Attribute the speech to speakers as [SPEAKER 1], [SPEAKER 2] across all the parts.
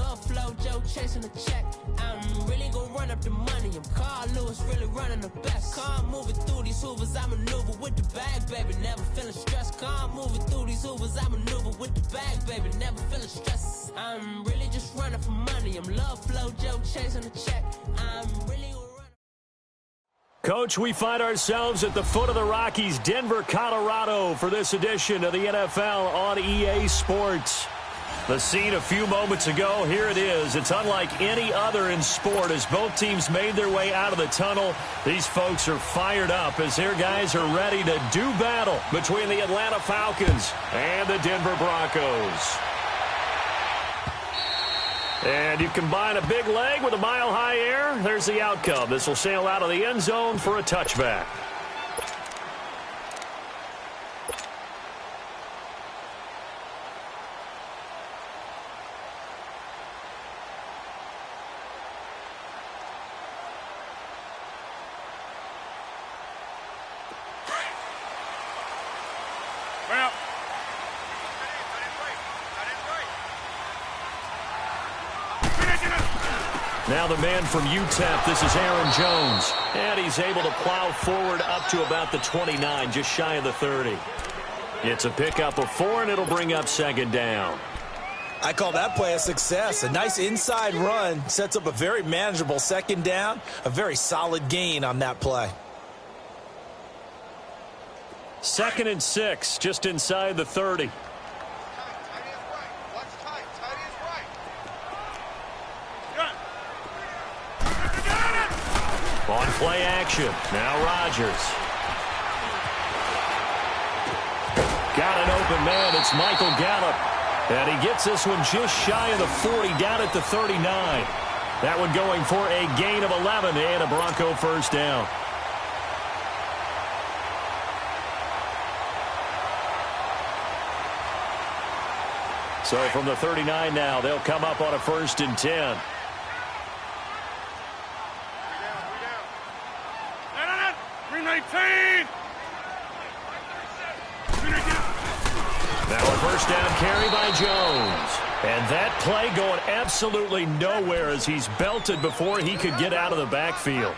[SPEAKER 1] love flow, Joe chasing the check. I'm really gonna run up the money. I'm Carl Lewis, really running the best. Calm moving through these hoovers, I maneuver with the bag, baby. Never feeling stressed. Calm moving through these hoovers, I maneuver with the bag, baby. Never feeling stressed. I'm really just running for money. I'm love flow, Joe chasing the check. I'm really gonna run.
[SPEAKER 2] Coach, we find ourselves at the foot of the Rockies, Denver, Colorado, for this edition of the NFL on EA Sports. The scene a few moments ago, here it is. It's unlike any other in sport as both teams made their way out of the tunnel. These folks are fired up as their guys are ready to do battle between the Atlanta Falcons and the Denver Broncos. And you combine a big leg with a mile-high air, there's the outcome. This will sail out of the end zone for a touchback. Now the man from UTEP, this is Aaron Jones. And he's able to plow forward up to about the 29, just shy of the 30. It's a pickup of 4, and it'll bring up second down.
[SPEAKER 3] I call that play a success. A nice inside run sets up a very manageable second down. A very solid gain on that play.
[SPEAKER 2] 2nd and 6, just inside the 30. On play action, now Rodgers. Got an open man, it's Michael Gallup. And he gets this one just shy of the 40, down at the 39. That one going for a gain of 11 and a Bronco first down. So from the 39 now, they'll come up on a 1st and 10. Now a first down carry by Jones. And that play going absolutely nowhere as he's belted before he could get out of the backfield.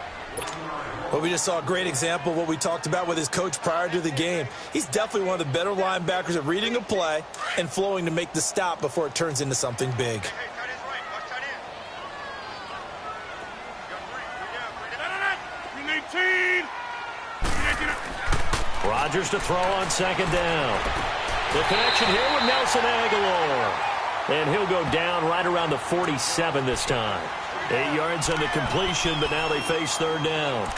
[SPEAKER 3] Well, we just saw a great example of what we talked about with his coach prior to the game. He's definitely one of the better linebackers at reading a play and flowing to make the stop before it turns into something big.
[SPEAKER 2] Rodgers to throw on second down. The connection here with Nelson Aguilar. And he'll go down right around the 47 this time. 8 yards on the completion, but now they face third down.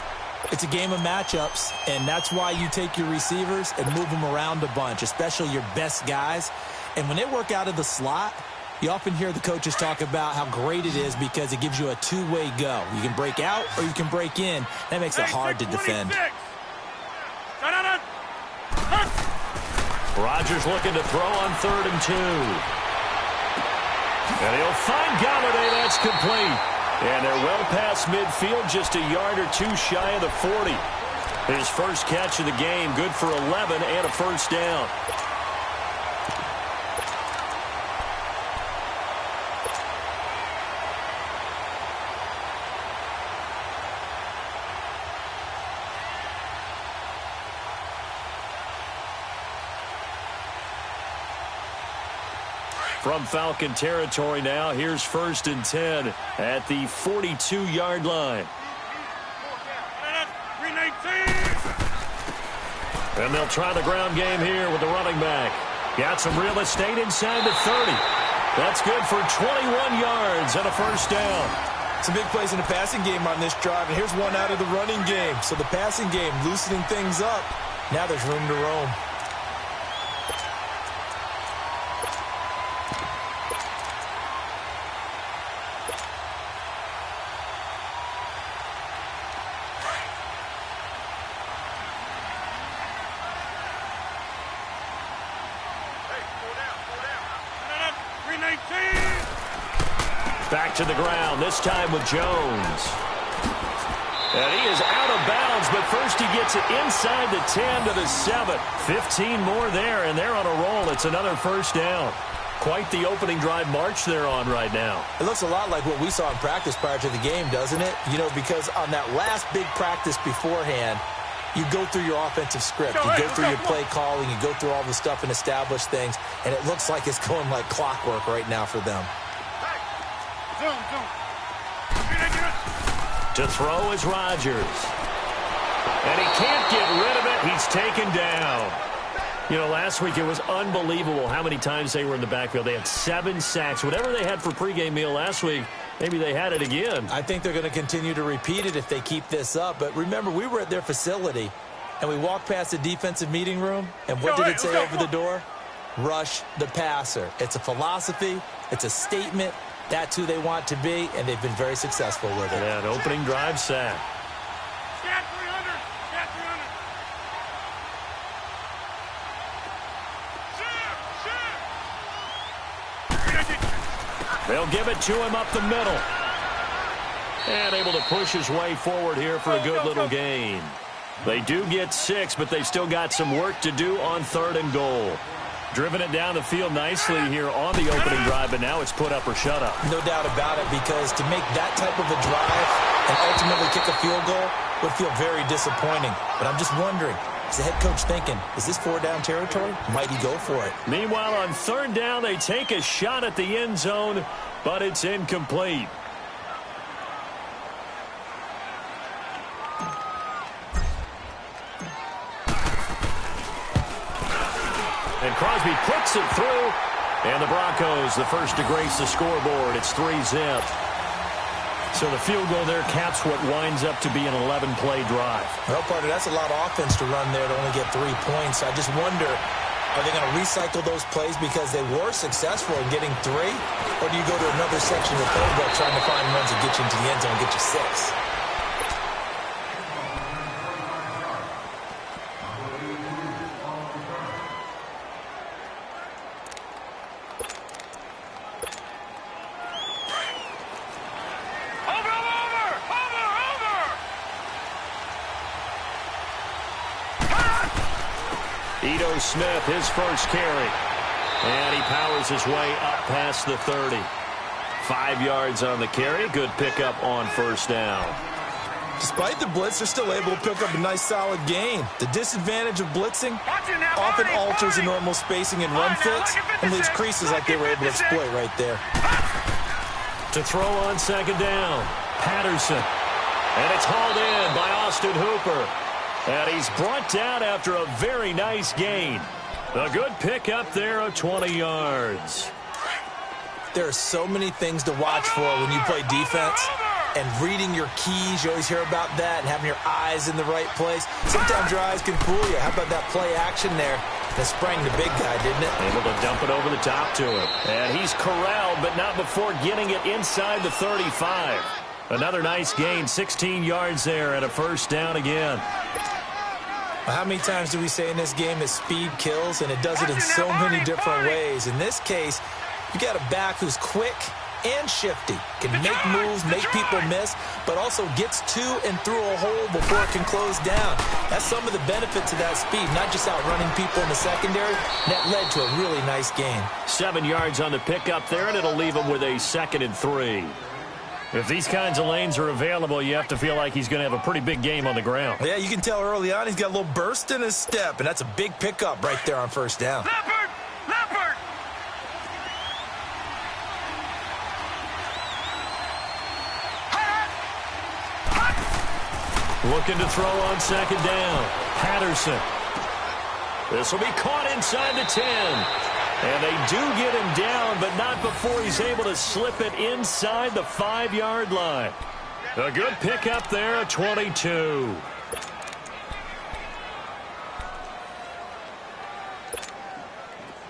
[SPEAKER 3] It's a game of matchups, and that's why you take your receivers and move them around a bunch, especially your best guys. And when they work out of the slot, you often hear the coaches talk about how great it is because it gives you a two-way go. You can break out or you can break in. That makes it hard to defend.
[SPEAKER 2] Rodgers looking to throw on 3rd and 2. And he'll find Galladay. That's complete. And they're well past midfield, just a yard or two shy of the 40. His first catch of the game, good for 11 and a first down. From Falcon territory now, here's 1st and 10 at the 42-yard line. And they'll try the ground game here with the running back. Got some real estate inside the 30. That's good for 21 yards and a first down.
[SPEAKER 3] Some big plays in the passing game on this drive, and here's one out of the running game. So the passing game loosening things up. Now there's room to roam.
[SPEAKER 2] Back to the ground, this time with Jones. And he is out of bounds, but first he gets it inside the 10 to the 7. 15 more there, and they're on a roll. It's another first down. Quite the opening drive march they're on right now.
[SPEAKER 3] It looks a lot like what we saw in practice prior to the game, doesn't it? You know, because on that last big practice beforehand, you go through your offensive script. You go through your play calling. You go through all the stuff and establish things. And it looks like it's going like clockwork right now for them.
[SPEAKER 2] To throw is Rodgers. And he can't get rid of it. He's taken down. You know, last week it was unbelievable how many times they were in the backfield. They had 7 sacks. Whatever they had for pregame meal last week, maybe they had it again.
[SPEAKER 3] I think they're going to continue to repeat it if they keep this up. But remember, we were at their facility, and we walked past the defensive meeting room, and what did it say over the door? Rush the passer. It's a philosophy. It's a statement. That's who they want to be, and they've been very successful with it.
[SPEAKER 2] Yeah, an opening drive sack. They'll give it to him up the middle. And able to push his way forward here for a good little gain. They do get 6, but they've still got some work to do on 3rd and goal. Driven it down the field nicely here on the opening drive, but now it's put up or shut up.
[SPEAKER 3] No doubt about it, because to make that type of a drive and ultimately kick a field goal would feel very disappointing. But I'm just wondering, is the head coach thinking, is this 4-down territory? Might he go for it?
[SPEAKER 2] Meanwhile, on 3rd down, they take a shot at the end zone, but it's incomplete. And Crosby puts it through. And the Broncos, the first to grace the scoreboard. It's 3-zip. So the field goal there caps what winds up to be an 11-play drive.
[SPEAKER 3] Well, partner, that's a lot of offense to run there to only get 3 points. I just wonder, are they going to recycle those plays because they were successful in getting 3? Or do you go to another section of the playbook trying to find runs that get you into the end zone and get you 6?
[SPEAKER 2] Smith, his first carry. And he powers his way up past the 30. 5 yards on the carry. Good pickup on 1st down.
[SPEAKER 3] Despite the blitz, they're still able to pick up a nice, solid gain. The disadvantage of blitzing often alters the normal spacing and run fits and leaves creases like they were able to exploit right there.
[SPEAKER 2] To throw on 2nd down, Patterson. And it's hauled in by Austin Hooper. And he's brought down after a very nice gain. A good pickup there of 20 yards.
[SPEAKER 3] There are so many things to watch for when you play defense. And reading your keys, you always hear about that, and having your eyes in the right place. Sometimes your eyes can fool you. How about that play action there? That sprang the big guy, didn't it?
[SPEAKER 2] Able to dump it over the top to him. And he's corralled, but not before getting it inside the 35. Another nice gain, 16 yards there, and a 1st down again.
[SPEAKER 3] Well, how many times do we say in this game that speed kills, and it does it in so many different ways? In this case, you got a back who's quick and shifty, can make moves, make people miss, but also gets to and through a hole before it can close down. That's some of the benefits of that speed, not just outrunning people in the secondary. That led to a really nice gain.
[SPEAKER 2] 7 yards on the pickup there, and it'll leave him with a 2nd and 3. If these kinds of lanes are available, you have to feel like he's going to have a pretty big game on the ground.
[SPEAKER 3] Yeah, you can tell early on he's got a little burst in his step, and that's a big pickup right there on 1st down.
[SPEAKER 1] Leopard! Leopard!
[SPEAKER 2] Looking to throw on 2nd down. Patterson. This will be caught inside the 10. And they do get him down, but not before he's able to slip it inside the 5-yard line. A good pickup there at 22.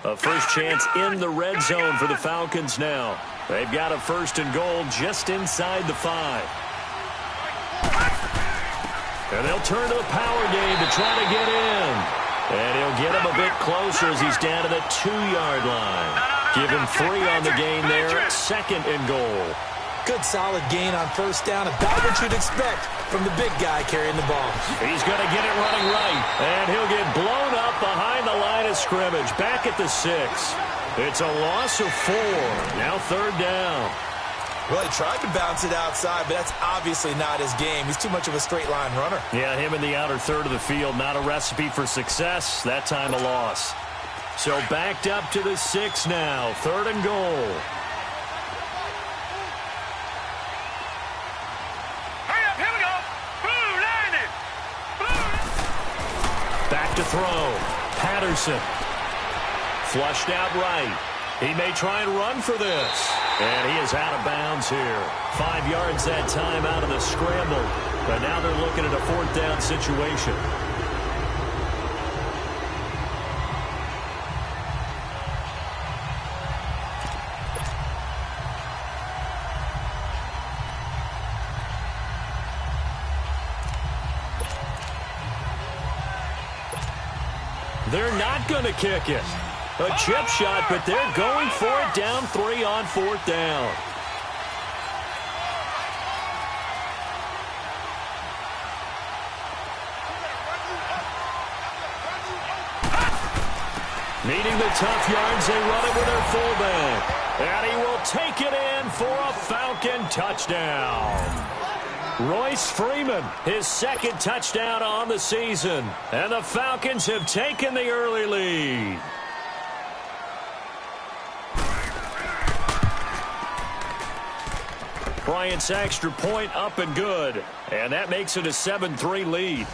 [SPEAKER 2] A first chance in the red zone for the Falcons now. They've got a 1st and goal just inside the 5. And they'll turn to the power game to try to get in. And he'll get him a bit closer as he's down to the 2-yard line. Give him 3 on the gain there. 2nd and goal.
[SPEAKER 3] Good solid gain on 1st down. About what you'd expect from the big guy carrying the ball.
[SPEAKER 2] He's going to get it running right. And he'll get blown up behind the line of scrimmage. Back at the 6. It's a loss of 4. Now 3rd down.
[SPEAKER 3] Well, he tried to bounce it outside, but that's obviously not his game. He's too much of a straight-line runner.
[SPEAKER 2] Yeah, him in the outer third of the field, not a recipe for success. That time a loss. So backed up to the 6 now. 3rd and goal.
[SPEAKER 4] Hurry up, here we go. Blue, line it. Blue.
[SPEAKER 2] Back to throw. Patterson. Flushed out right. He may try and run for this. And he is out of bounds here. 5 yards that time out of the scramble. But now they're looking at a 4th down situation. They're not going to kick it. A chip shot, but they're going for it down 3 on 4th down. Needing the tough yards, they run it with their fullback. And he will take it in for a Falcon touchdown. Royce Freeman, his 2nd touchdown on the season. And the Falcons have taken the early lead. Bryant's extra point up and good. And that makes it a 7-3 lead.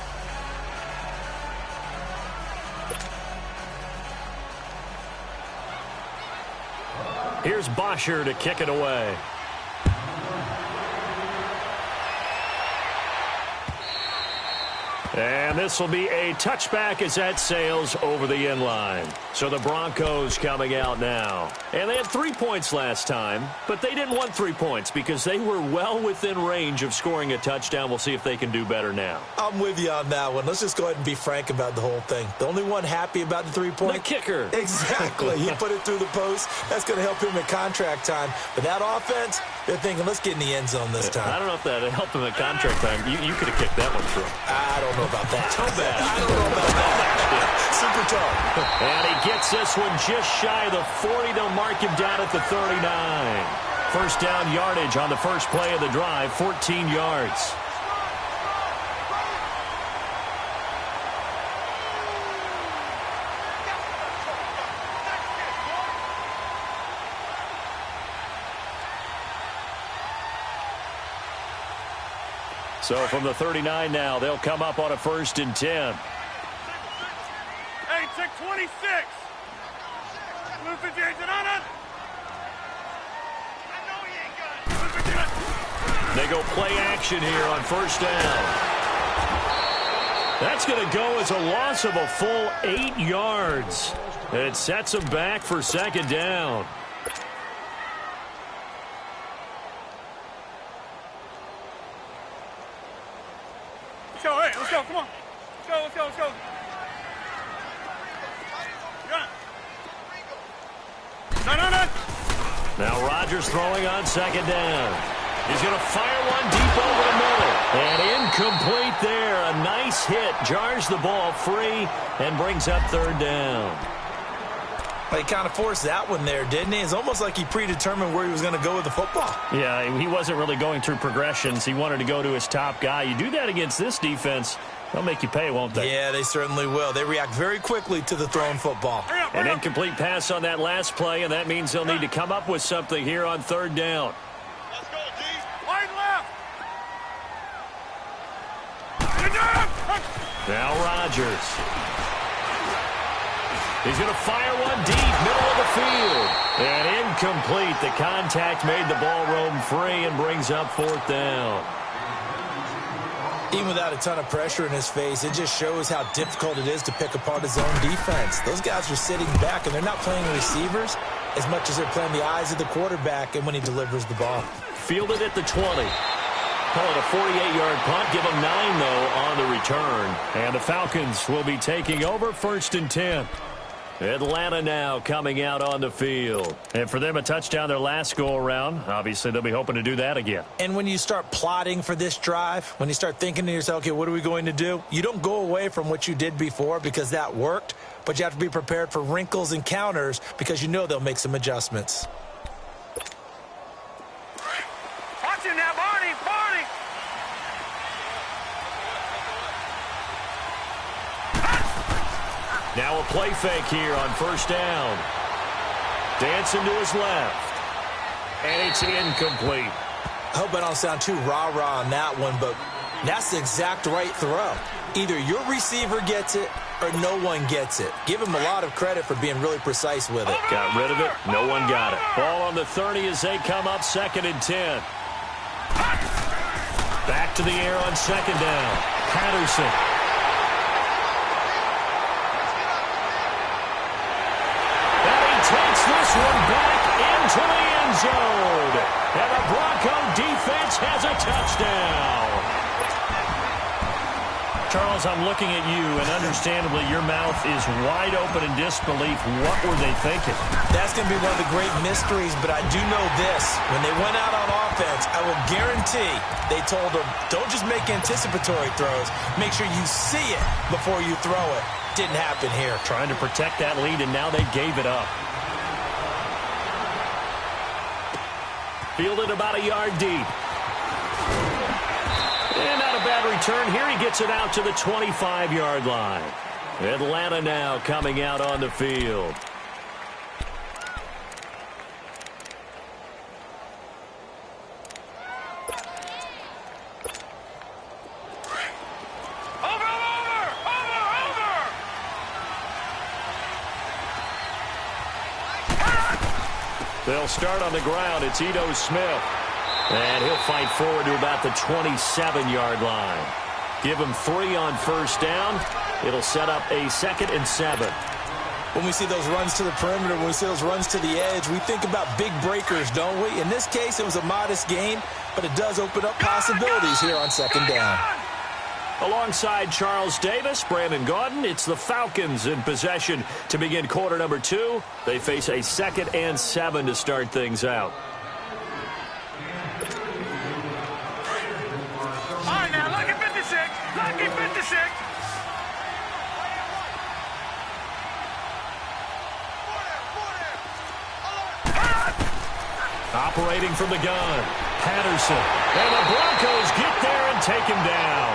[SPEAKER 2] Here's Bosher to kick it away. And this will be a touchback as that sails over the end line. So the Broncos coming out now. And they had 3 points last time, but they didn't want 3 points because they were well within range of scoring a touchdown. We'll see if they can do better now.
[SPEAKER 3] I'm with you on that one. Let's just go ahead and be frank about the whole thing. The only one happy about the 3-point?
[SPEAKER 2] The kicker.
[SPEAKER 3] Exactly. He put it through the post. That's going to help him in contract time. But that offense, they're thinking, let's get in the end zone this time.
[SPEAKER 2] I don't know if that helped him in contract time. You could have kicked that one through.
[SPEAKER 3] I don't know about that.
[SPEAKER 2] Toe bash.
[SPEAKER 3] I don't know about that. Super toe.
[SPEAKER 2] And he gets this one just shy of the 40. They'll mark him down at the 39. 1st down yardage on the first play of the drive, 14 yards. So from the 39 now, they'll come up on a 1st and 10.
[SPEAKER 4] Hey, check 26. Blue 58, on it. I know he ain't got it. Blue 58.
[SPEAKER 2] They go play action here on 1st down. That's going to go as a loss of a full 8 yards. It sets them back for 2nd down.
[SPEAKER 4] Let's go, hey, let's go, come on. Let's go, let's go, let's go. No.
[SPEAKER 2] Now Rodgers throwing on 2nd down. He's going to fire one deep over the middle. And incomplete there. A nice hit. Jars the ball free and brings up 3rd down.
[SPEAKER 3] He kind of forced that one there, didn't he? It's almost like he predetermined where he was going to go with the football.
[SPEAKER 2] Yeah, he wasn't really going through progressions. He wanted to go to his top guy. You do that against this defense, they'll make you pay, won't they?
[SPEAKER 3] Yeah, they certainly will. They react very quickly to the thrown football.
[SPEAKER 2] An incomplete pass on that last play, and that means they'll need to come up with something here on 3rd down.
[SPEAKER 4] Let's go, G. Wide left.
[SPEAKER 2] Now Rodgers. He's going to fire one deep, middle of the field. And incomplete. The contact made the ball roam free and brings up 4th down.
[SPEAKER 3] Even without a ton of pressure in his face, it just shows how difficult it is to pick apart his own defense. Those guys are sitting back, and they're not playing receivers as much as they're playing the eyes of the quarterback and when he delivers the ball.
[SPEAKER 2] Fielded at the 20. Call it a 48-yard punt. Give them 9, though, on the return. And the Falcons will be taking over 1st and 10. Atlanta now coming out on the field. And for them, a touchdown their last go-around. Obviously, they'll be hoping to do that again.
[SPEAKER 3] And when you start plotting for this drive, when you start thinking to yourself, okay, what are we going to do? You don't go away from what you did before because that worked, but you have to be prepared for wrinkles and counters because you know they'll make some adjustments.
[SPEAKER 4] Watch him now, Barney! Barney!
[SPEAKER 2] Now a play fake here on first down. Dancing to his left. And it's incomplete.
[SPEAKER 3] I hope I don't sound too rah-rah on that one, but that's the exact right throw. Either your receiver gets it or no one gets it. Give him a lot of credit for being really precise with it.
[SPEAKER 2] Got rid of it. No one got it. Ball on the 30 as they come up 2nd and 10. Back to the air on 2nd down. Patterson. Takes this one back into the end zone. And the Bronco defense has a touchdown. Charles, I'm looking at you, and understandably your mouth is wide open in disbelief. What were they thinking?
[SPEAKER 3] That's going to be one of the great mysteries, but I do know this. When they went out on offense, I will guarantee they told them, don't just make anticipatory throws. Make sure you see it before you throw it. Didn't happen here.
[SPEAKER 2] Trying to protect that lead, and now they gave it up. Fielded about a yard deep. And not a bad return here. He gets it out to the 25-yard line. Atlanta now coming out on the field. They'll start on the ground. It's Ito Smith. And he'll fight forward to about the 27-yard line. Give him 3 on first down. It'll set up a 2nd and 7.
[SPEAKER 3] When we see those runs to the perimeter, when we see those runs to the edge, we think about big breakers, don't we? In this case, it was a modest gain, but it does open up possibilities here on 2nd down.
[SPEAKER 2] Alongside Charles Davis, Brandon Gaudin, it's the Falcons in possession to begin quarter number 2. They face a 2nd and 7 to start things out.
[SPEAKER 4] All right, now, lucky 56. Lucky 56.
[SPEAKER 2] Operating from the gun, Patterson. And the Broncos get there and take him down.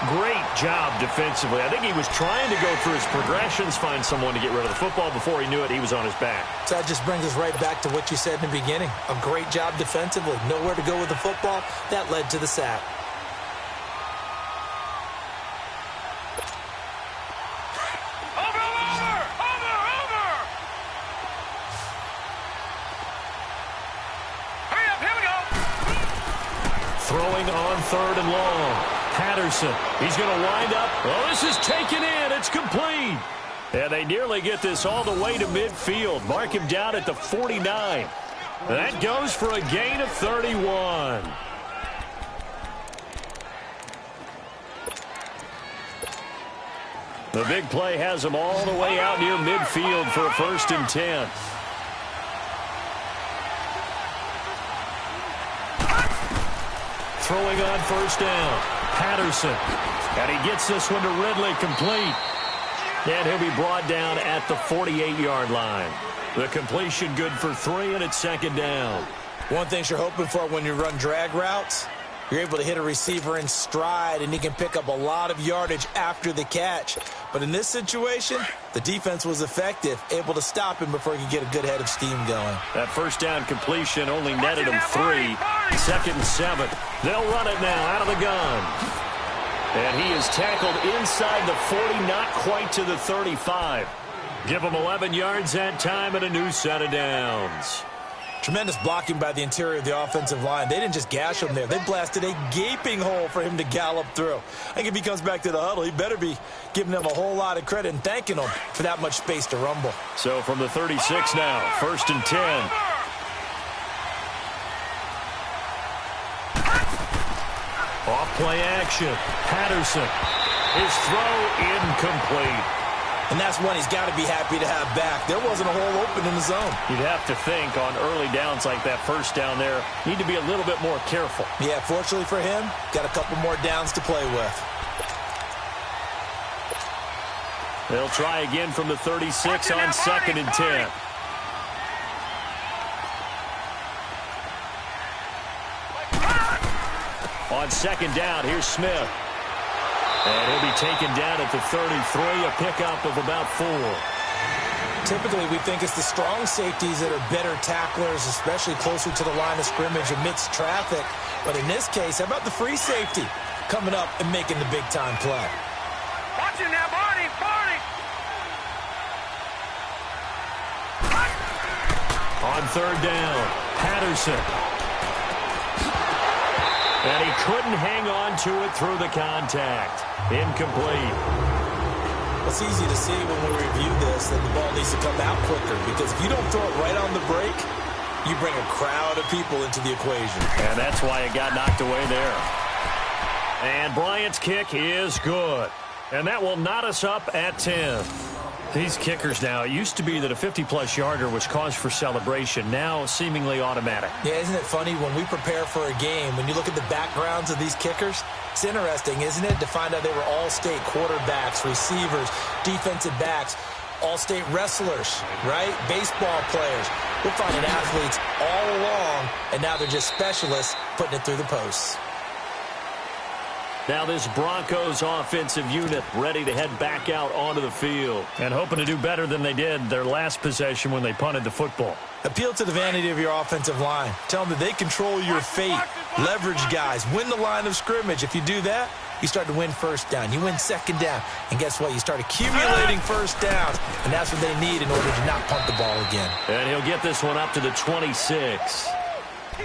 [SPEAKER 2] Great job defensively. I think he was trying to go through his progressions, find someone to get rid of the football. Before he knew it, he was on his back.
[SPEAKER 3] So that just brings us right back to what you said in the beginning. A great job defensively. Nowhere to go with the football. That led to the sack.
[SPEAKER 4] Hurry up, here we go.
[SPEAKER 2] Throwing on 3rd and long. Patterson, he's going to wind up. Oh, this is taken in. It's complete. And they nearly get this all the way to midfield. Mark him down at the 49. That goes for a gain of 31. The big play has him all the way out near midfield for a 1st and 10. Throwing on first down. Patterson. And he gets this one to Ridley complete. And he'll be brought down at the 48-yard line. The completion good for 3, and it's 2nd down.
[SPEAKER 3] One thing you're hoping for when you run drag routes, you're able to hit a receiver in stride, and he can pick up a lot of yardage after the catch. But in this situation, the defense was effective, able to stop him before he could get a good head of steam going.
[SPEAKER 2] That first down completion only netted him 3. 2nd and 7. They'll run it now out of the gun. And he is tackled inside the 40, not quite to the 35. Give him 11 yards that time and a new set of downs.
[SPEAKER 3] Tremendous blocking by the interior of the offensive line. They didn't just gash him there. They blasted a gaping hole for him to gallop through. I think if he comes back to the huddle, he better be giving them a whole lot of credit and thanking them for that much space to rumble.
[SPEAKER 2] So from the 36 now, 1st and 10. Off play action. Patterson. His throw incomplete.
[SPEAKER 3] And that's one he's got to be happy to have back. There wasn't a hole open in the zone.
[SPEAKER 2] You'd have to think on early downs like that first down there, need to be a little bit more careful.
[SPEAKER 3] Yeah, fortunately for him, got a couple more downs to play with.
[SPEAKER 2] They'll try again from the 36 on 2nd and 10. On 2nd down, here's Smith. And he'll be taken down at the 33, a pickup of about 4.
[SPEAKER 3] Typically, we think it's the strong safeties that are better tacklers, especially closer to the line of scrimmage amidst traffic. But in this case, how about the free safety coming up and making the big-time play?
[SPEAKER 4] Watching that body, body.
[SPEAKER 2] On 3rd down, Patterson. And he couldn't hang on to it through the contact. Incomplete.
[SPEAKER 3] It's easy to see when we review this that the ball needs to come out quicker, because if you don't throw it right on the break, you bring a crowd of people into the equation.
[SPEAKER 2] And that's why it got knocked away there. And Bryant's kick is good. And that will knot us up at 10. These kickers now, it used to be that a 50-plus yarder was cause for celebration. Now seemingly automatic.
[SPEAKER 3] Yeah, isn't it funny when we prepare for a game, when you look at the backgrounds of these kickers, it's interesting, isn't it, to find out they were all-state quarterbacks, receivers, defensive backs, all-state wrestlers, right? Baseball players. We're finding athletes all along, and now they're just specialists putting it through the posts.
[SPEAKER 2] Now this Broncos offensive unit ready to head back out onto the field and hoping to do better than they did their last possession when they punted the football.
[SPEAKER 3] Appeal to the vanity of your offensive line. Tell them that they control your fate. Leverage guys. Win the line of scrimmage. If you do that, you start to win first down. You win second down. And guess what? You start accumulating first downs. And that's what they need in order to not punt the ball again.
[SPEAKER 2] And he'll get this one up to the 26.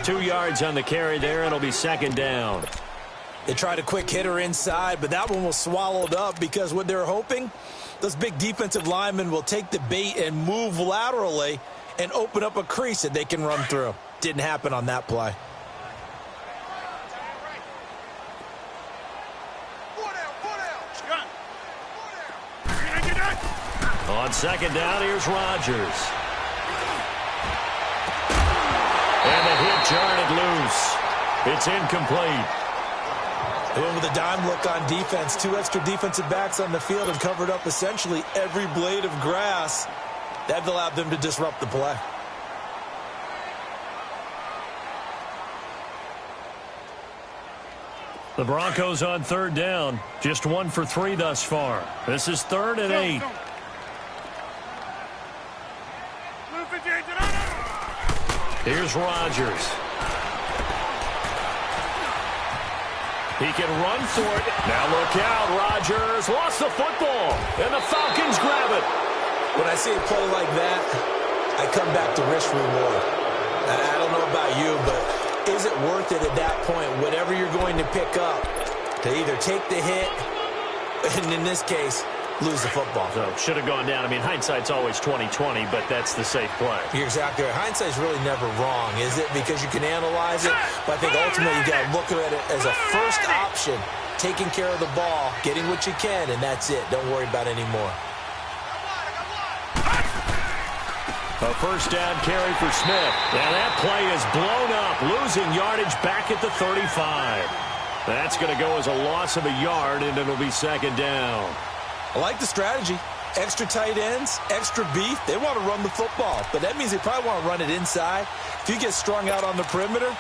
[SPEAKER 2] 2 yards on the carry there, and it'll be 2nd down.
[SPEAKER 3] They tried a quick hitter inside, but that one was swallowed up because what they're hoping, those big defensive linemen will take the bait and move laterally and open up a crease that they can run through. Didn't happen on that play.
[SPEAKER 2] On 2nd down, here's Rodgers. And the hit jarred loose. It's incomplete.
[SPEAKER 3] They went with a dime look on defense. 2 extra defensive backs on the field and covered up essentially every blade of grass. That allowed them to disrupt the play.
[SPEAKER 2] The Broncos on 3rd down. Just 1 for 3 thus far. This is 3rd and 8. Here's Rodgers. He can run for it. Now look out. Rodgers lost the football. And the Falcons grab it.
[SPEAKER 3] When I see a play like that, I come back to risk reward. I don't know about you, but is it worth it at that point, whatever you're going to pick up, to either take the hit, and in this case, lose the football?
[SPEAKER 2] So should have gone down. I mean, hindsight's always 20/20, but that's the safe play.
[SPEAKER 3] You're exactly right. Hindsight's really never wrong, is it? Because you can analyze it, but I think ultimately you got to look at it as a first option, taking care of the ball, getting what you can, and that's it. Don't worry about any more.
[SPEAKER 2] A first down carry for Smith. And that play is blown up, losing yardage back at the 35. That's going to go as a loss of a yard, and it'll be 2nd down.
[SPEAKER 3] I like the strategy. Extra tight ends, extra beef. They want to run the football, but that means they probably want to run it inside. If you get strung out on the perimeter,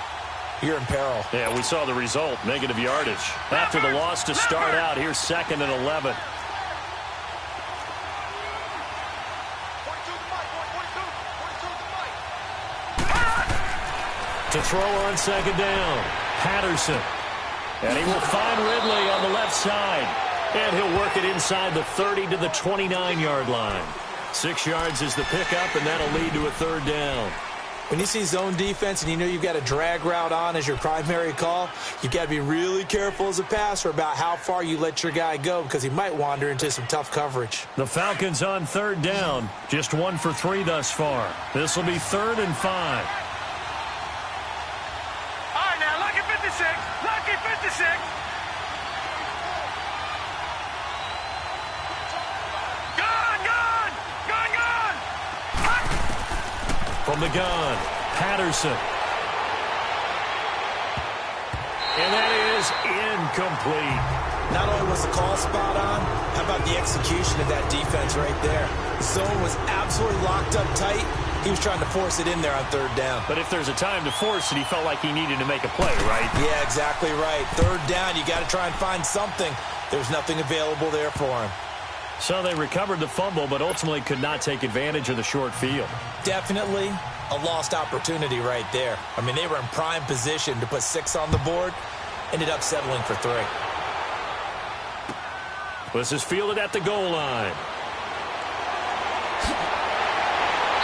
[SPEAKER 3] you're in peril.
[SPEAKER 2] Yeah, we saw the result, negative yardage. After the loss to start out, here's 2nd and 11. To throw on 2nd down, Patterson. And he will find Ridley on the left side. And he'll work it inside the 30 to the 29-yard line. 6 yards is the pickup, and that'll lead to a 3rd down.
[SPEAKER 3] When you see zone defense and you know you've got a drag route on as your primary call, you've got to be really careful as a passer about how far you let your guy go, because he might wander into some tough coverage.
[SPEAKER 2] The Falcons on 3rd down. Just 1 for 3 thus far. This will be 3rd and 5.
[SPEAKER 4] All right, now, lucky 56. Lucky 56. God
[SPEAKER 2] From the gun, Patterson. And that is incomplete.
[SPEAKER 3] Not only was the call spot on, how about the execution of that defense right there? The zone was absolutely locked up tight. He was trying to force it in there on third down.
[SPEAKER 2] But if there's a time to force it, he felt like he needed to make a play, right?
[SPEAKER 3] Yeah, exactly right. Third down, you got to try and find something. There's nothing available there for him.
[SPEAKER 2] So they recovered the fumble, but ultimately could not take advantage of the short field. Definitely
[SPEAKER 3] A lost opportunity right there. I mean, they were in prime position to put 6 on the board. Ended up settling for 3.
[SPEAKER 2] This is fielded at the goal line.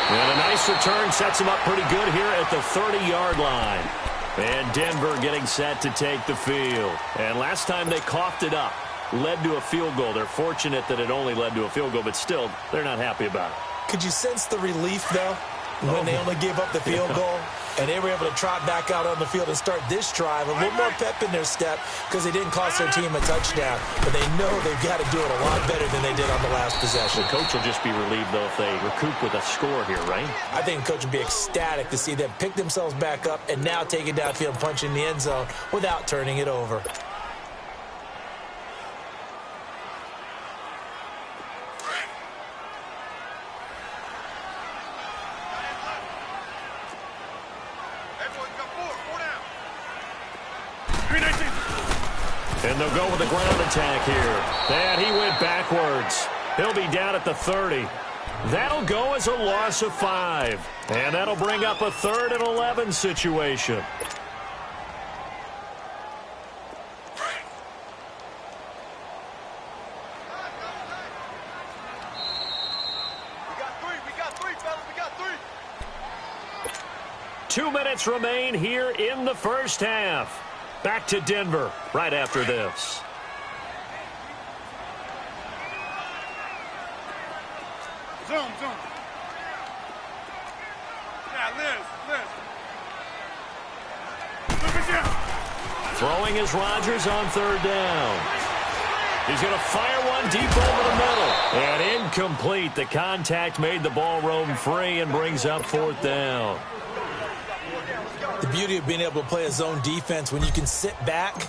[SPEAKER 2] And a nice return sets him up pretty good here at the 30-yard line. And Denver getting set to take the field. And last time they coughed it up, led to a field goal. They're fortunate that it only led to a field goal, but still, they're not happy about it.
[SPEAKER 3] Could you sense the relief, though, when they only gave up the field goal? And they were able to trot back out on the field and start this drive. A little more pep in their step because they didn't cost their team a touchdown. But they know they've got to do it a lot better than they did on the last possession.
[SPEAKER 2] The coach will just be relieved, though, if they recoup with a score here, right?
[SPEAKER 3] I think the coach would be ecstatic to see them pick themselves back up and now take it downfield and punch in the end zone without turning it over.
[SPEAKER 2] And they'll go with the ground attack here. And he went backwards. He'll be down at the 30. That'll go as a loss of 5. And that'll bring up a 3rd and 11 situation.
[SPEAKER 4] We got 3, fellas. We got 3.
[SPEAKER 2] 2 minutes remain here in the first half. Back to Denver right after this.
[SPEAKER 4] Zoom. Yeah, Liz. Look at you.
[SPEAKER 2] Throwing is Rodgers on 3rd down. He's going to fire one deep over the middle. And incomplete. The contact made the ball roam free and brings up 4th down.
[SPEAKER 3] The beauty of being able to play a zone defense when you can sit back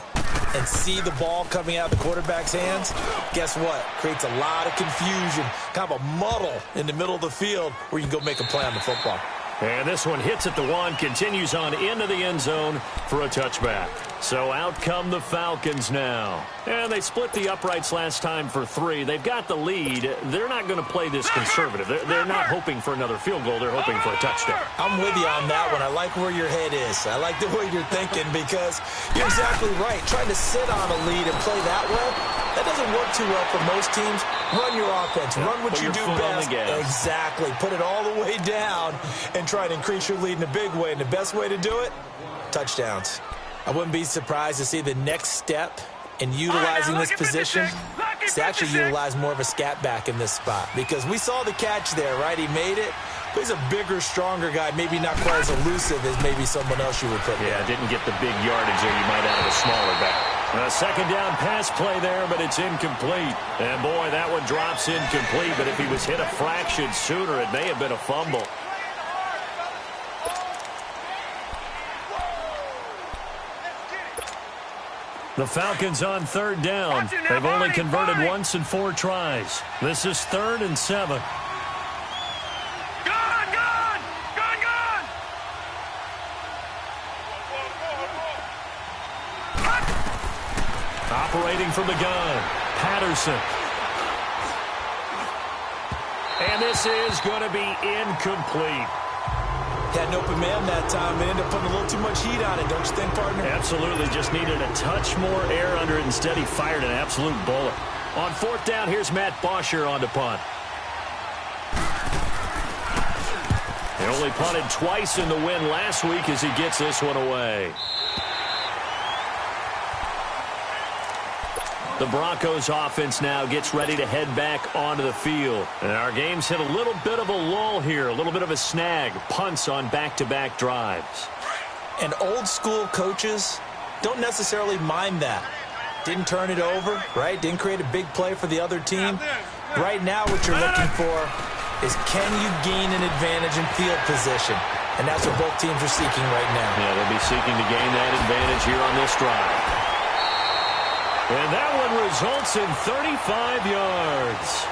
[SPEAKER 3] and see the ball coming out of the quarterback's hands, guess what? Creates a lot of confusion, kind of a muddle in the middle of the field where you can go make a play on the football.
[SPEAKER 2] And this one hits at the 1, continues on into the end zone for a touchback. So out come the Falcons now. And they split the uprights last time for 3. They've got the lead. They're not going to play this conservative. They're not hoping for another field goal. They're hoping for a touchdown.
[SPEAKER 3] I'm with you on that one. I like where your head is. I like the way you're thinking because you're exactly right. Trying to sit on a lead and play that way, that doesn't work too well for most teams. Run your offense. Run what you do best. Exactly. Put it all the way down and try to increase your lead in a big way. And the best way to do it, touchdowns. I wouldn't be surprised to see the next step in utilizing this position is to actually utilize more of a scat back in this spot. Because we saw the catch there, right? He made it. But he's a bigger, stronger guy, maybe not quite as elusive as maybe someone else you would put there.
[SPEAKER 2] Yeah, didn't get the big yardage there you might out of a smaller back. A 2nd down pass play there, but it's incomplete. And, boy, that one drops incomplete. But if he was hit a fraction sooner, it may have been a fumble. The Falcons on 3rd down. They've only converted once in 4 tries. This is 3rd and 7. Operating from the gun, Patterson. And this is going to be incomplete.
[SPEAKER 3] Had an open man that time and ended up putting a little too much heat on it, don't you think, partner?
[SPEAKER 2] Absolutely. Just needed a touch more air under it. Instead, he fired an absolute bullet. On 4th down, here's Matt Bosher on to punt. He only punted twice in the win last week as he gets this one away. The Broncos offense now gets ready to head back onto the field. And our game's hit a little bit of a lull here, a little bit of a snag. Punts on back-to-back drives.
[SPEAKER 3] And old-school coaches don't necessarily mind that. Didn't turn it over, right? Didn't create a big play for the other team. Right now what you're looking for is can you gain an advantage in field position? And that's what both teams are seeking right now.
[SPEAKER 2] Yeah, they'll be seeking to gain that advantage here on this drive. And that one results in 35 yards.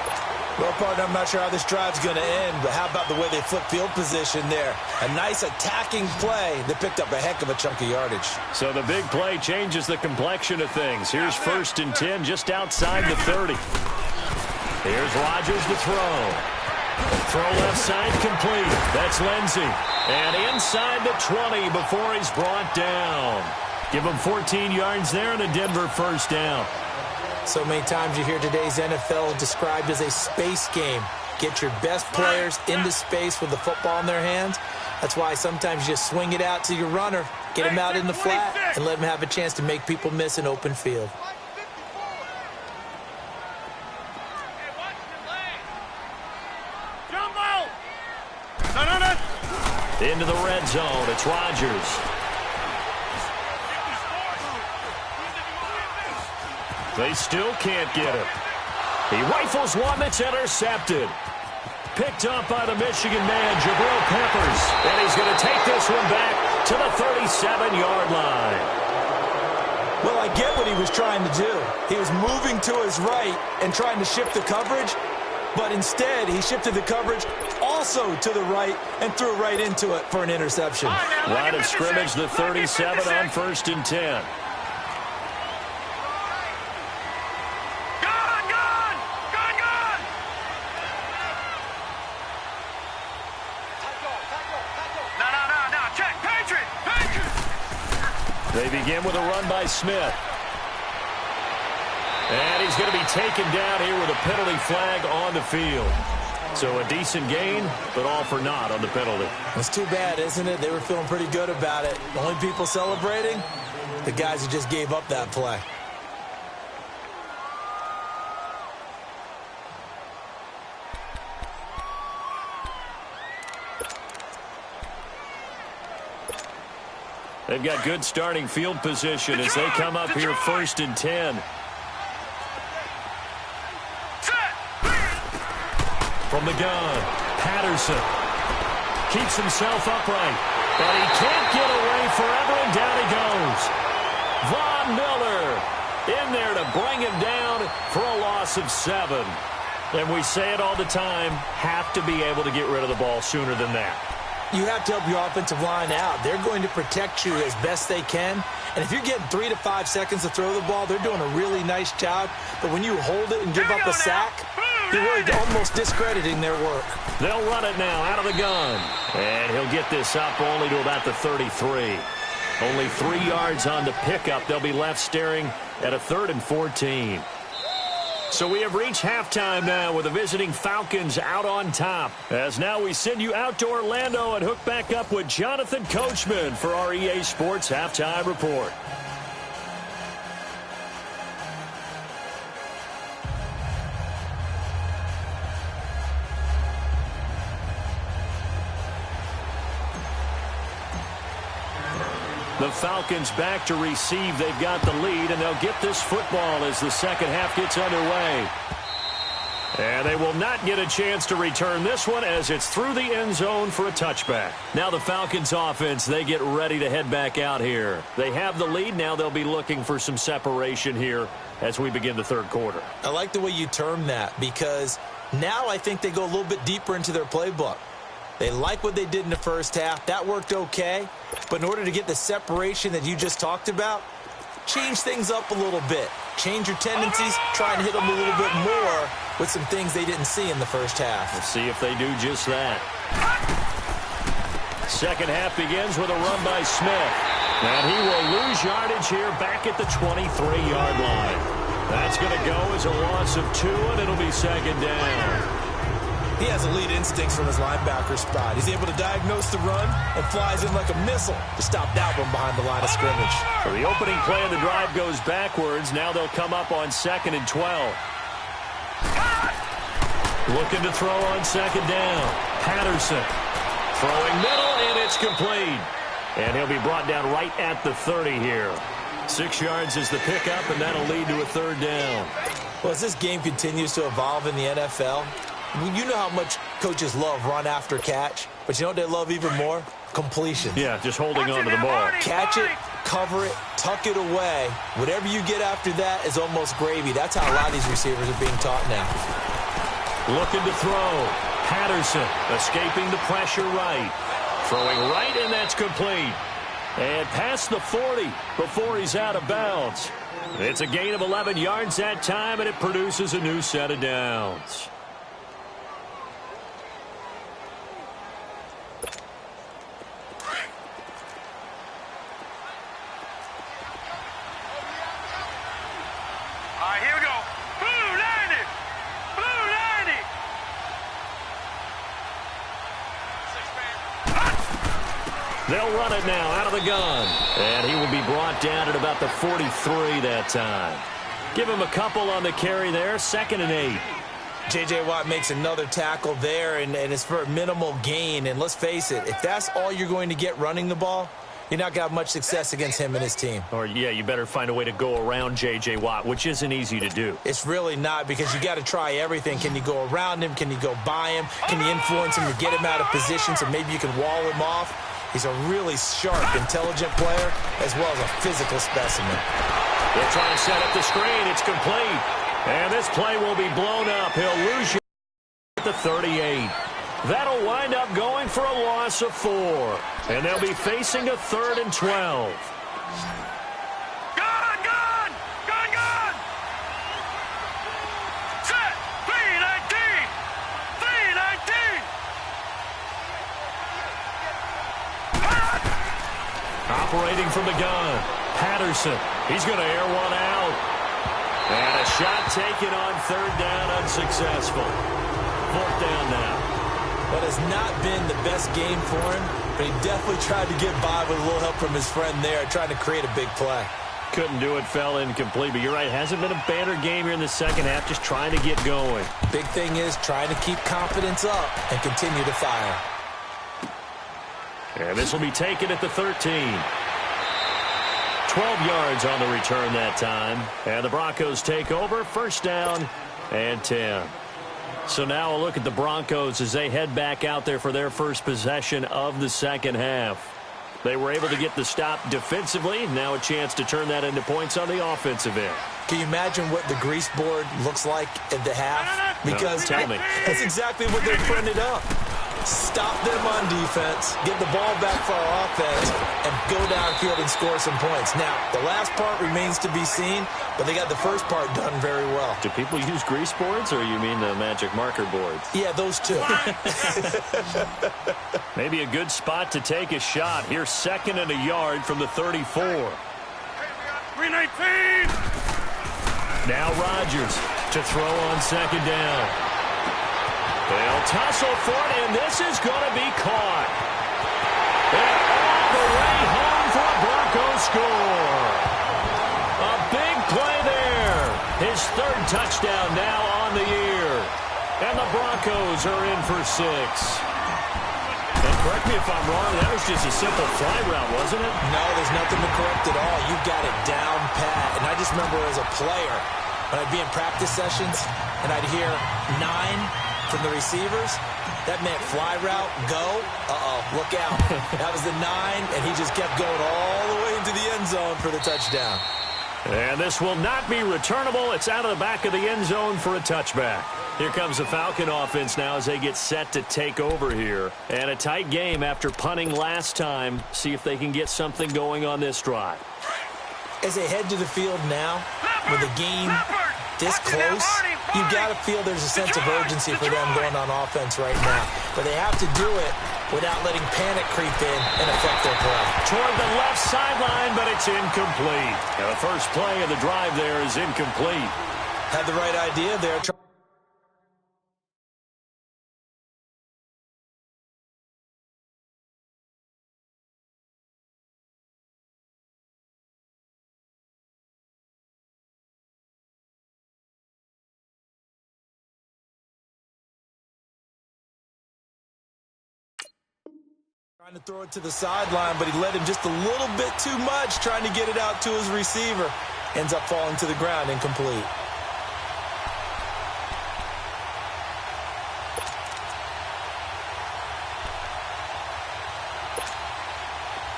[SPEAKER 3] Well, partner, I'm not sure how this drive's going to end, but how about the way they flip field position there? A nice attacking play that picked up a heck of a chunk of yardage.
[SPEAKER 2] So the big play changes the complexion of things. Here's 1st and 10 just outside the 30. Here's Rodgers to throw. Throw left side complete. That's Lindsey. And inside the 20 before he's brought down. Give him 14 yards there and a Denver first down.
[SPEAKER 3] So many times you hear today's NFL described as a space game. Get your best players into space with the football in their hands. That's why sometimes you just swing it out to your runner, get him out in the flat, and let him have a chance to make people miss an open field.
[SPEAKER 2] Into the red zone. It's Rodgers. They still can't get him. He rifles one that's intercepted. Picked up by the Michigan man, Jabril Peppers. And he's going to take this one back to the 37-yard line.
[SPEAKER 3] Well, I get what he was trying to do. He was moving to his right and trying to shift the coverage, but instead he shifted the coverage also to the right and threw right into it for an interception.
[SPEAKER 2] Line of scrimmage, the 37 on 1st and 10. They begin with a run by Smith. And he's going to be taken down here with a penalty flag on the field. So a decent gain, but all for naught on the penalty.
[SPEAKER 3] It's too bad, isn't it? They were feeling pretty good about it. The only people celebrating, the guys who just gave up that play.
[SPEAKER 2] They've got good starting field position as they come up here 1st and 10. From the gun, Patterson keeps himself upright, but he can't get away forever, and down he goes. Von Miller in there to bring him down for a loss of 7. And we say it all the time, have to be able to get rid of the ball sooner than that.
[SPEAKER 3] You have to help your offensive line out. They're going to protect you as best they can. And if you're getting 3 to 5 seconds to throw the ball, they're doing a really nice job. But when you hold it and give up a sack, you're really almost discrediting their work.
[SPEAKER 2] They'll run it now out of the gun. And he'll get this up only to about the 33. Only 3 yards on the pickup. They'll be left staring at a 3rd and 14. So we have reached halftime now with the visiting Falcons out on top. As now we send you out to Orlando and hook back up with Jonathan Coachman for our EA Sports Halftime Report. The Falcons back to receive. They've got the lead, and they'll get this football as the second half gets underway. And they will not get a chance to return this one as it's through the end zone for a touchback. Now the Falcons offense, they get ready to head back out here. They have the lead. Now they'll be looking for some separation here as we begin the third quarter.
[SPEAKER 3] I like the way you term that because now I think they go a little bit deeper into their playbook. They like what they did in the first half. That worked okay. But in order to get the separation that you just talked about, change things up a little bit. Change your tendencies. Try and hit them a little bit more with some things they didn't see in the first half.
[SPEAKER 2] Let's see if they do just that. Second half begins with a run by Smith. And he will lose yardage here back at the 23-yard line. That's going to go as a loss of 2, and it'll be second down.
[SPEAKER 3] He has elite instincts from his linebacker spot. He's able to diagnose the run and flies in like a missile to stop that one behind the line of scrimmage.
[SPEAKER 2] So the opening play of the drive goes backwards. Now they'll come up on 2nd and 12. Looking to throw on second down. Patterson throwing middle, and it's complete. And he'll be brought down right at the 30 here. 6 yards is the pickup, and that'll lead to a third down.
[SPEAKER 3] Well, as this game continues to evolve in the NFL, you know how much coaches love run after catch, but you know what they love even more? completions.
[SPEAKER 2] Yeah, just holding on to the ball.
[SPEAKER 3] Catch it, cover it, tuck it away. Whatever you get after that is almost gravy. That's how a lot of these receivers are being taught now.
[SPEAKER 2] Looking to throw. Patterson escaping the pressure right. Throwing right, and that's complete. And past the 40 before he's out of bounds. It's a gain of 11 yards that time, and it produces a new set of downs.
[SPEAKER 4] All right, here we go. Blue 90! Blue 90!
[SPEAKER 2] They'll run it now out of the gun. And he will be brought down at about the 43 that time. Give him a couple on the carry there. 2nd and 8.
[SPEAKER 3] J.J. Watt makes another tackle there, and it's for a minimal gain. And let's face it, if that's all you're going to get running the ball, you're not going to have much success against him and his team.
[SPEAKER 2] Or, yeah, you better find a way to go around J.J. Watt, which isn't easy to do.
[SPEAKER 3] It's really not, because you got to try everything. Can you go around him? Can you go by him? Can you influence him to get him out of position so maybe you can wall him off? He's a really sharp, intelligent player, as well as a physical specimen.
[SPEAKER 2] They'll try and set up the screen. It's complete. And this play will be blown up. He'll lose you at the 38. That'll wind up going for a loss of 4. And they'll be facing a 3rd and 12.
[SPEAKER 4] Gun! Gun! Gun! Gun! Set! 319! 319!
[SPEAKER 2] Operating from the gun. Patterson. He's going to air one out. And a shot taken on 3rd down, unsuccessful. 4th down now.
[SPEAKER 3] That has not been the best game for him, but he definitely tried to get by with a little help from his friend there, trying to create a big play.
[SPEAKER 2] Couldn't do it, fell incomplete. But you're right, hasn't been a banner game here in the second half, just trying to get going.
[SPEAKER 3] Big thing is trying to keep confidence up and continue to fire.
[SPEAKER 2] And this will be taken at the 13. 12 yards on the return that time. And the Broncos take over. 1st down and 10. So now a look at the Broncos as they head back out there for their first possession of the second half. They were able to get the stop defensively. Now a chance to turn that into points on the offensive end.
[SPEAKER 3] Can you imagine what the grease board looks like at the half? Because
[SPEAKER 2] tell me.
[SPEAKER 3] That's exactly what they printed up. Stop them on defense, get the ball back for our offense, and go downfield and score some points. Now, the last part remains to be seen, but they got the first part done very well.
[SPEAKER 2] Do people use grease boards, or you mean the magic marker boards?
[SPEAKER 3] Yeah, those two.
[SPEAKER 2] Maybe a good spot to take a shot. Here's 2nd and a yard from the 34.
[SPEAKER 4] 319!
[SPEAKER 2] Now Rodgers to throw on 2nd down. They'll tussle for it, and this is going to be caught. And all the way home for a Broncos score. A big play there. His 3rd touchdown now on the year. And the Broncos are in for 6. And correct me if I'm wrong, that was just a simple fly route, wasn't it?
[SPEAKER 3] No, there's nothing to correct at all. You got it down pat. And I just remember as a player, when I'd be in practice sessions, and I'd hear 9 from the receivers, that meant fly route, go, look out. That was the 9, and he just kept going all the way into the end zone for the touchdown.
[SPEAKER 2] And this will not be returnable. It's out of the back of the end zone for a touchback. Here comes the Falcon offense now as they get set to take over here. And a tight game after punting last time. See if they can get something going on this drive.
[SPEAKER 3] As they head to the field now, with the game this close, you've got to feel there's a sense of urgency for them going on offense right now. But they have to do it without letting panic creep in and affect their play.
[SPEAKER 2] Toward the left sideline, but it's incomplete. Now, the first play of the drive there is incomplete.
[SPEAKER 3] Had the right idea there. Trying to throw it to the sideline, but he let him just a little bit too much, trying to get it out to his receiver. Ends up falling to the ground, incomplete.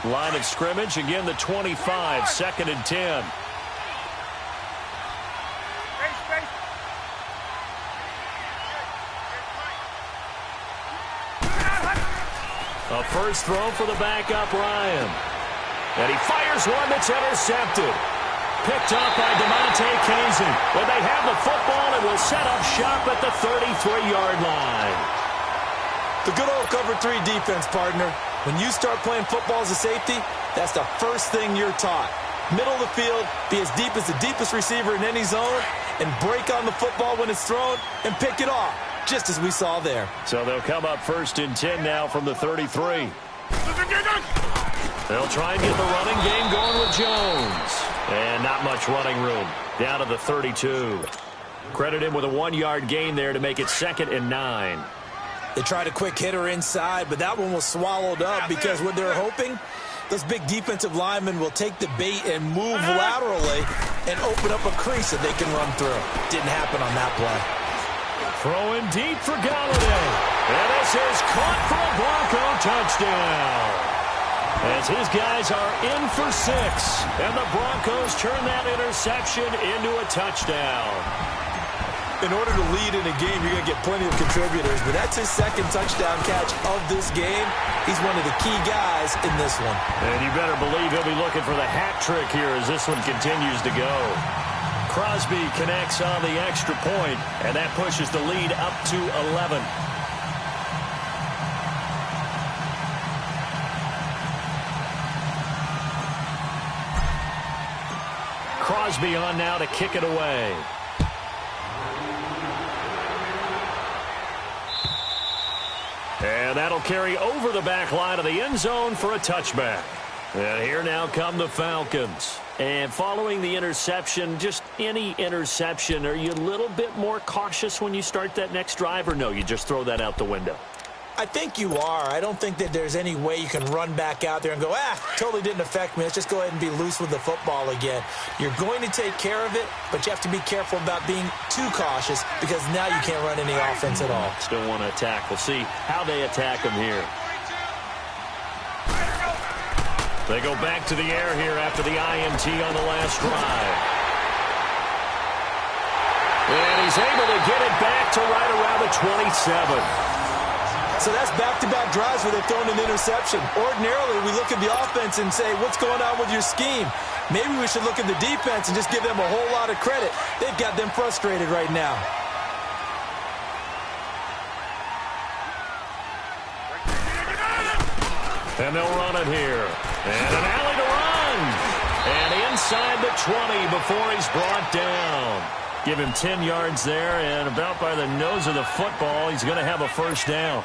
[SPEAKER 2] Line of scrimmage, again the 25, 2nd and 10. A first throw for the backup, Ryan. And he fires one that's intercepted. Picked up by DeMonte Kazin. When they have the football, it will set up shop at the 33-yard line.
[SPEAKER 3] The good old cover 3 defense, partner. When you start playing football as a safety, that's the first thing you're taught. Middle of the field, be as deep as the deepest receiver in any zone, and break on the football when it's thrown and pick it off, just as we saw there.
[SPEAKER 2] So they'll come up 1st and 10 now from the 33. They'll try and get the running game going with Jones. And not much running room. Down to the 32. Credit him with a 1-yard gain there to make it 2nd and 9.
[SPEAKER 3] They tried a quick hitter inside, but that one was swallowed up because what they're hoping, those big defensive linemen will take the bait and move laterally and open up a crease that they can run through. Didn't happen on that play.
[SPEAKER 2] Throwing deep for Galladay. And this is caught for a Bronco touchdown. As his guys are in for 6. And the Broncos turn that interception into a touchdown.
[SPEAKER 3] In order to lead in a game, you're going to get plenty of contributors, but that's his 2nd touchdown catch of this game. He's one of the key guys in this one.
[SPEAKER 2] And you better believe he'll be looking for the hat trick here as this one continues to go. Crosby connects on the extra point, and that pushes the lead up to 11. Crosby on now to kick it away. And that'll carry over the back line of the end zone for a touchback. And here now come the Falcons. And following the interception, just any interception, are you a little bit more cautious when you start that next drive, or no, you just throw that out the window?
[SPEAKER 3] I think you are. I don't think that there's any way you can run back out there and go, totally didn't affect me. Let's just go ahead and be loose with the football again. You're going to take care of it, but you have to be careful about being too cautious because now you can't run any offense at all.
[SPEAKER 2] Still want to attack. We'll see how they attack them here. They go back to the air here after the INT on the last drive. And he's able to get it back to right around the 27.
[SPEAKER 3] So that's back-to-back drives where they've thrown an interception. Ordinarily, we look at the offense and say, what's going on with your scheme? Maybe we should look at the defense and just give them a whole lot of credit. They've got them frustrated right now.
[SPEAKER 2] And they'll run it here. And an alley to run. And inside the 20 before he's brought down. Give him 10 yards there, and about by the nose of the football, he's going to have a first down.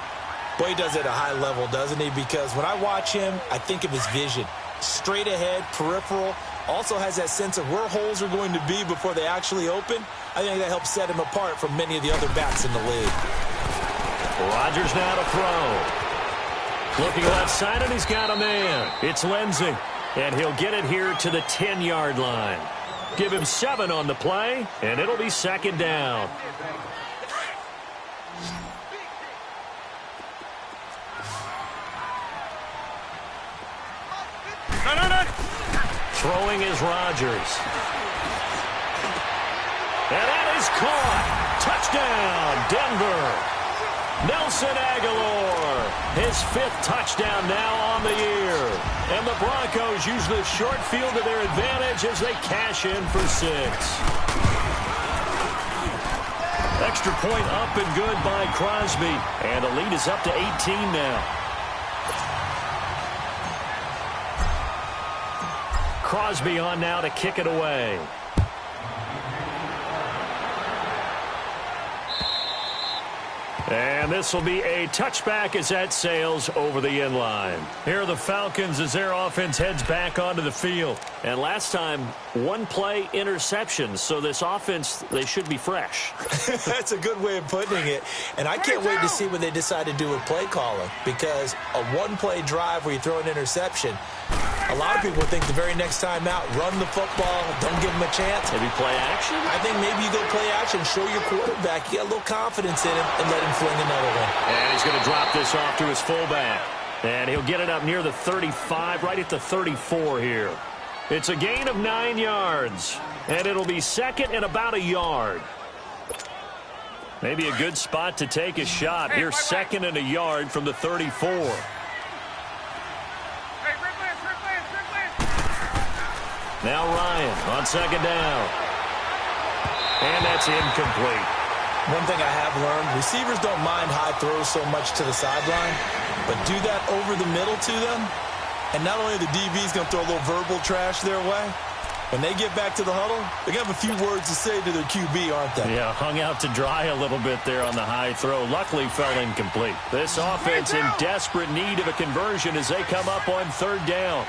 [SPEAKER 3] Boy, he does it at a high level, doesn't he? Because when I watch him, I think of his vision. Straight ahead, peripheral, also has that sense of where holes are going to be before they actually open. I think that helps set him apart from many of the other backs in the league.
[SPEAKER 2] Rodgers now to throw. Looking left side, and he's got a man. It's Lindsey, and he'll get it here to the 10-yard line. Give him 7 on the play, and it'll be 2nd down. Throwing is Rodgers. And that is caught. Touchdown, Denver. Nelson Aguilar, his 5th touchdown now on the year. And the Broncos use the short field to their advantage as they cash in for 6. Extra point up and good by Crosby. And the lead is up to 18 now. Crosby on now to kick it away. And this will be a touchback as that sails over the end line. Here are the Falcons as their offense heads back onto the field. And last time, 1-play interception. So this offense, they should be fresh.
[SPEAKER 3] That's a good way of putting it. And I can't wait to see what they decide to do with play calling. Because a 1-play drive where you throw an interception, a lot of people think the very next time out, run the football, don't give him a chance.
[SPEAKER 2] Maybe play action?
[SPEAKER 3] I think maybe you go play action, show your quarterback, you got a little confidence in him, and let him fling another one.
[SPEAKER 2] And he's going to drop this off to his fullback. And he'll get it up near the 35, right at the 34 here. It's a gain of 9 yards, and it'll be second and about a yard. Maybe a good spot to take a shot. Here's second and a yard from the 34. Now Ryan on second down. And that's incomplete.
[SPEAKER 3] One thing I have learned, receivers don't mind high throws so much to the sideline, but do that over the middle to them, and not only the DB's going to throw a little verbal trash their way, when they get back to the huddle, they're going to have a few words to say to their QB, aren't they?
[SPEAKER 2] Yeah, hung out to dry a little bit there on the high throw. Luckily fell incomplete. This offense in desperate need of a conversion as they come up on third down.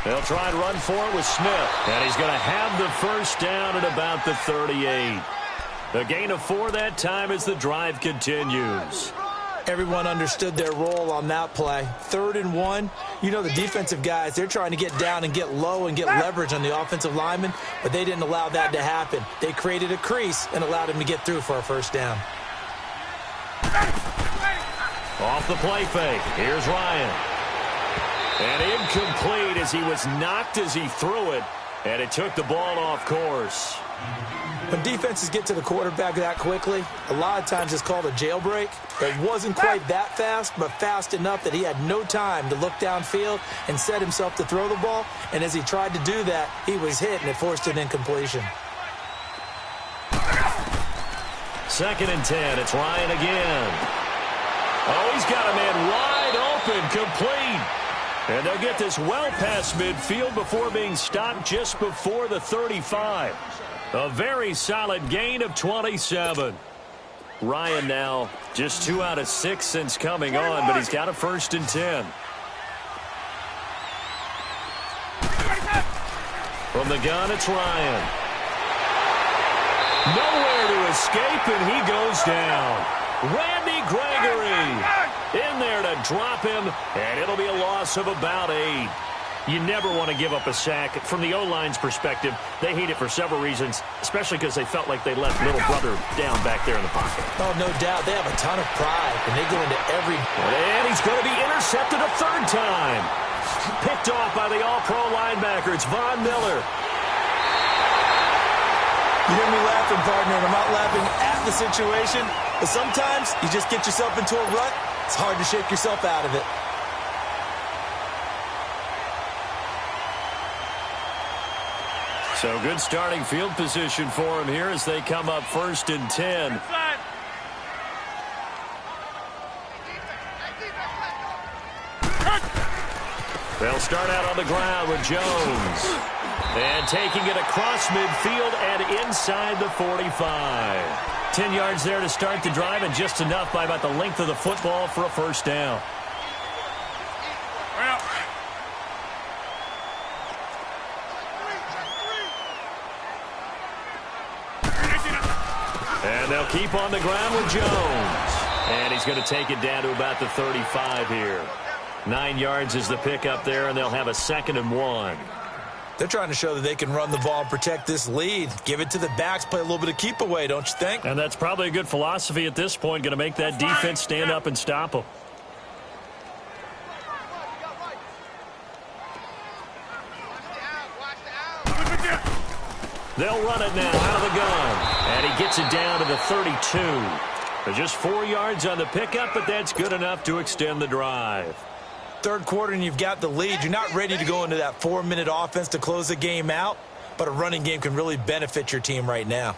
[SPEAKER 2] They'll try and run for it with Smith. And he's going to have the first down at about the 38. A gain of 4 that time as the drive continues.
[SPEAKER 3] Everyone understood their role on that play. 3rd and 1. You know the defensive guys, they're trying to get down and get low and get leverage on the offensive lineman, but they didn't allow that to happen. They created a crease and allowed him to get through for a first down.
[SPEAKER 2] Off the play fake. Here's Ryan. And incomplete as he was knocked as he threw it, and it took the ball off course.
[SPEAKER 3] When defenses get to the quarterback that quickly, a lot of times it's called a jailbreak. It wasn't quite that fast, but fast enough that he had no time to look downfield and set himself to throw the ball. And as he tried to do that, he was hit, and it forced an incompletion.
[SPEAKER 2] 2nd and 10. It's Ryan again. Oh, he's got a man wide open, complete. And they'll get this well past midfield before being stopped just before the 35. A very solid gain of 27. Ryan now just 2 out of 6 since coming on, but he's got a 1st and 10. From the gun, it's Ryan. Nowhere to escape, and he goes down. Randy Gregory in there to drop him, and it'll be a loss of about 8. You never want to give up a sack. From the O-line's perspective, they hate it for several reasons, especially because they felt like they let little brother down back there in the pocket.
[SPEAKER 3] Oh, no doubt. They have a ton of pride, and they go into every...
[SPEAKER 2] And he's going to be intercepted a 3rd time. Picked off by the all-pro linebacker. It's Von Miller.
[SPEAKER 3] You hear me laughing, partner, and I'm not laughing at the situation, but sometimes you just get yourself into a rut. It's hard to shake yourself out of it.
[SPEAKER 2] So good starting field position for him here as they come up 1st and 10. They'll start out on the ground with Jones. And taking it across midfield and inside the 45. 10 yards there to start the drive, and just enough by about the length of the football for a first down. And they'll keep on the ground with Jones. And he's going to take it down to about the 35 here. 9 yards is the pickup there, and they'll have a 2nd and 1.
[SPEAKER 3] They're trying to show that they can run the ball and protect this lead. Give it to the backs, play a little bit of keep away, don't you think?
[SPEAKER 2] And that's probably a good philosophy at this point, going to make that defense stand up and stop them. They'll run it now out of the gun. And he gets it down to the 32. There's just 4 yards on the pickup, but that's good enough to extend the drive.
[SPEAKER 3] 3rd quarter and you've got the lead. You're not ready to go into that 4-minute offense to close the game out, but a running game can really benefit your team right now.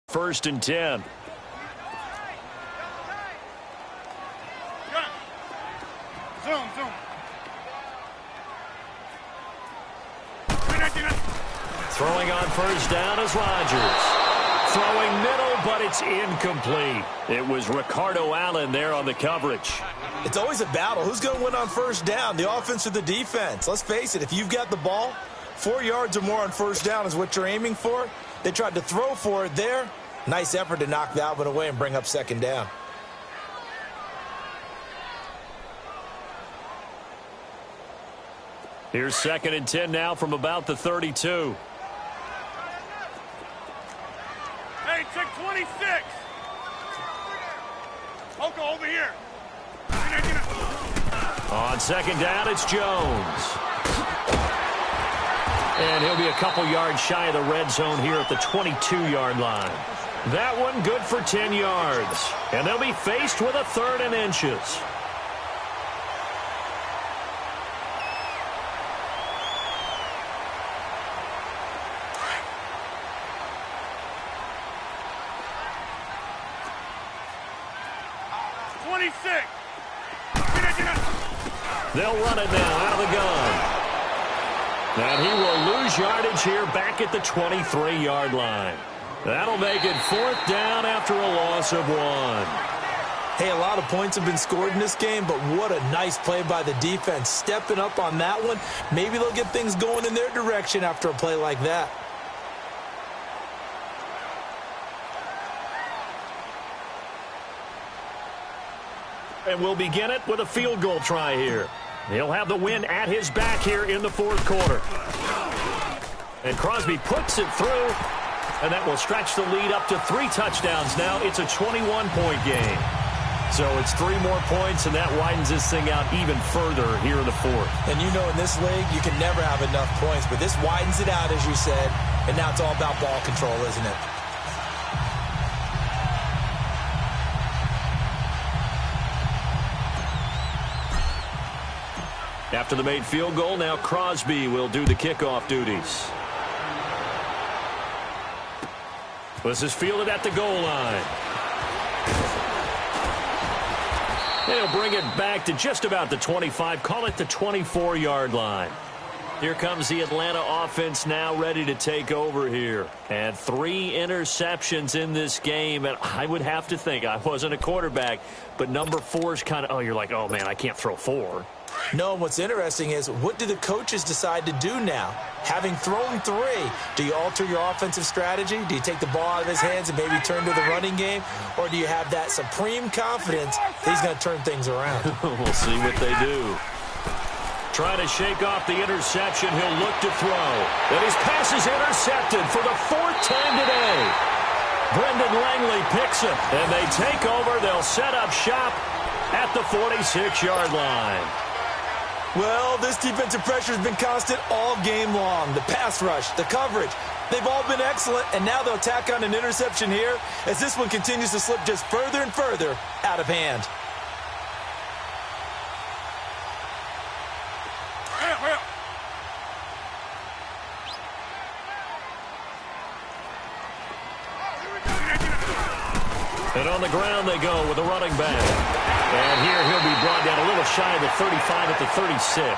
[SPEAKER 2] First and 10.
[SPEAKER 4] Zoom.
[SPEAKER 2] Throwing on first down is Rodgers. Throwing middle, but it's incomplete. It was Ricardo Allen there on the coverage.
[SPEAKER 3] It's always a battle. Who's going to win on first down, the offense or the defense? Let's face it, if you've got the ball, 4 yards or more on first down is what you're aiming for. They tried to throw for it there. Nice effort to knock that one away and bring up 2nd down.
[SPEAKER 2] Here's 2nd and 10 now from about the 32.
[SPEAKER 4] Hey, check 26. Oko, over here.
[SPEAKER 2] On 2nd down, it's Jones. And he'll be a couple yards shy of the red zone here at the 22-yard line. That one good for 10 yards. And they'll be faced with a 3rd and inches. They'll run it now out of the gun. And he will lose yardage here back at the 23-yard line. That'll make it 4th down after a loss of 1.
[SPEAKER 3] Hey, a lot of points have been scored in this game, but what a nice play by the defense. Stepping up on that one. Maybe they'll get things going in their direction after a play like that.
[SPEAKER 2] And we'll begin it with a field goal try here. He'll have the win at his back here in the 4th quarter. And Crosby puts it through, and that will stretch the lead up to 3 touchdowns now. It's a 21-point game. So it's 3 more points, and that widens this thing out even further here in the 4th.
[SPEAKER 3] And you know in this league, you can never have enough points, but this widens it out, as you said, and now it's all about ball control, isn't it?
[SPEAKER 2] After the made field goal, now Crosby will do the kickoff duties. This is fielded at the goal line. They'll bring it back to just about the 25, call it the 24-yard line. Here comes the Atlanta offense now ready to take over here. And 3 interceptions in this game. And I would have to think, I wasn't a quarterback, but number 4 is kind of, oh, you're like, oh, man, I can't throw 4.
[SPEAKER 3] No, what's interesting is, what do the coaches decide to do now? Having thrown 3, do you alter your offensive strategy? Do you take the ball out of his hands and maybe turn to the running game? Or do you have that supreme confidence that he's going to turn things around?
[SPEAKER 2] We'll see what they do. Trying to shake off the interception. He'll look to throw. And his pass is intercepted for the 4th time today. Brendan Langley picks it. And they take over. They'll set up shop at the 46-yard line.
[SPEAKER 3] Well, this defensive pressure has been constant all game long. The pass rush, the coverage, they've all been excellent, and now they'll tack on an interception here as this one continues to slip just further and further out of hand.
[SPEAKER 2] And on the ground they go with a running back. And here he'll be brought down a little shy of the 35 at the 36.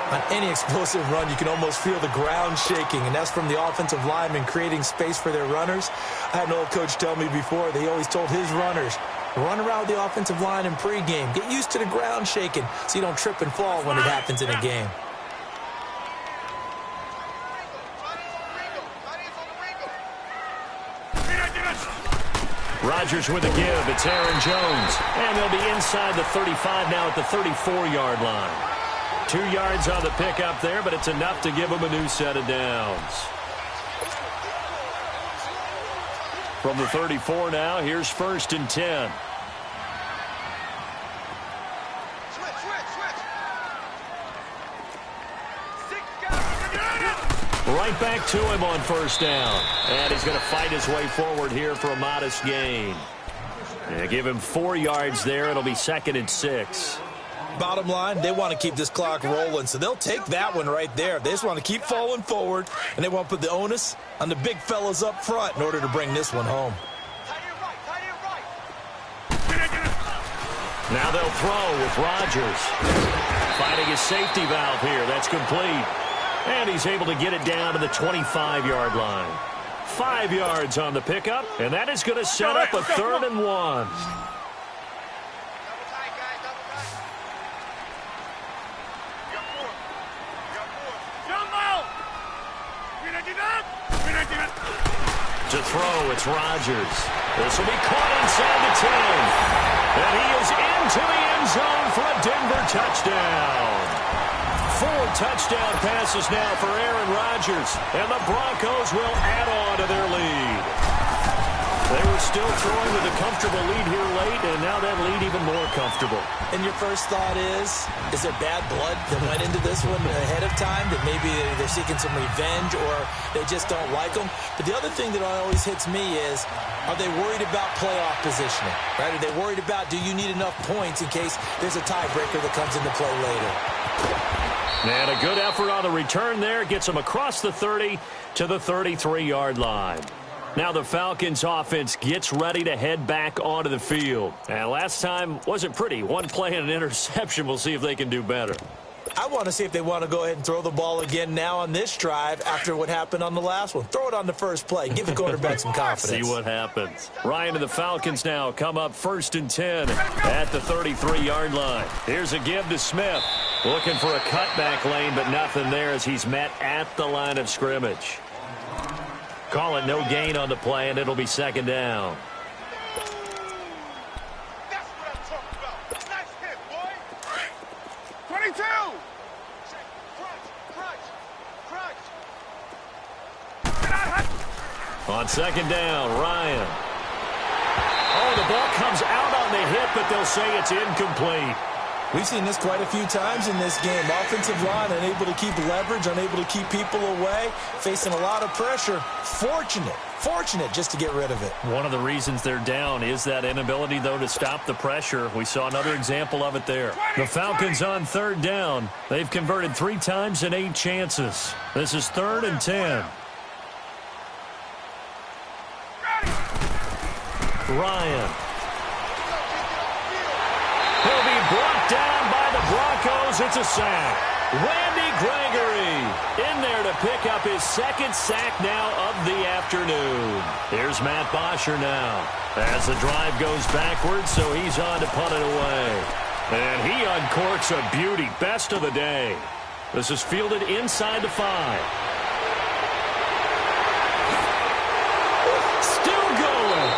[SPEAKER 3] On any explosive run, you can almost feel the ground shaking, and that's from the offensive linemen creating space for their runners. I had an old coach tell me before, he always told his runners, run around the offensive line in pregame. Get used to the ground shaking so you don't trip and fall when it happens in a game.
[SPEAKER 2] Rodgers with a give. It's Aaron Jones. And they'll be inside the 35 now at the 34-yard line. 2 yards on the pickup there, but it's enough to give them a new set of downs. From the 34 now, here's 1st and 10. Right back to him on 1st down. And he's going to fight his way forward here for a modest gain. Yeah, give him 4 yards there. It'll be 2nd and 6.
[SPEAKER 3] Bottom line, they want to keep this clock rolling, so they'll take that one right there. They just want to keep falling forward, and they want to put the onus on the big fellas up front in order to bring this one home.
[SPEAKER 2] Now they'll throw with Rodgers. Finding his safety valve here. That's complete. And he's able to get it down to the 25-yard line. 5 yards on the pickup, and that is going to set up a 3rd and 1. To throw, it's Rodgers. This will be caught inside the 10. And he is into the end zone for a Denver touchdown. touchdown passes now for Aaron Rodgers, and the Broncos will add on to their lead. They were still throwing with a comfortable lead here late, and now that lead even more comfortable.
[SPEAKER 3] And your first thought is there bad blood that went into this one ahead of time, that maybe they're seeking some revenge or they just don't like them? But the other thing that always hits me is, are they worried about playoff positioning? Right? Are they worried about, do you need enough points in case there's a tiebreaker that comes into play later?
[SPEAKER 2] And a good effort on the return there gets them across the 30 to the 33-yard line. Now the Falcons offense gets ready to head back onto the field. And last time wasn't pretty. One play and an interception. We'll see if they can do better.
[SPEAKER 3] I want to see if they want to go ahead and throw the ball again now on this drive after what happened on the last one. Throw it on the first play. Give the quarterback some confidence.
[SPEAKER 2] See what happens. Ryan and the Falcons now come up 1st and 10 at the 33-yard line. Here's a give to Smith. Looking for a cutback lane, but nothing there as he's met at the line of scrimmage. Call it no gain on the play, and it'll be 2nd down.
[SPEAKER 4] That's what I'm talking about. Nice hit, boy. 22. Crunch.
[SPEAKER 2] On 2nd down, Ryan. Oh, the ball comes out on the hit, but they'll say it's incomplete.
[SPEAKER 3] We've seen this quite a few times in this game. Offensive line unable to keep leverage, unable to keep people away, facing a lot of pressure. Fortunate just to get rid of it.
[SPEAKER 2] One of the reasons they're down is that inability, though, to stop the pressure. We saw another example of it there. The Falcons on 3rd down. They've converted 3 times in 8 chances. This is 3rd and 10. Ryan. He'll be brought down by the Broncos. It's a sack. Randy Gregory in there to pick up his 2nd sack now of the afternoon. Here's Matt Bosher now as the drive goes backwards, so he's on to punt it away. And he uncorks a beauty. Best of the day. This is fielded inside the 5. Still going.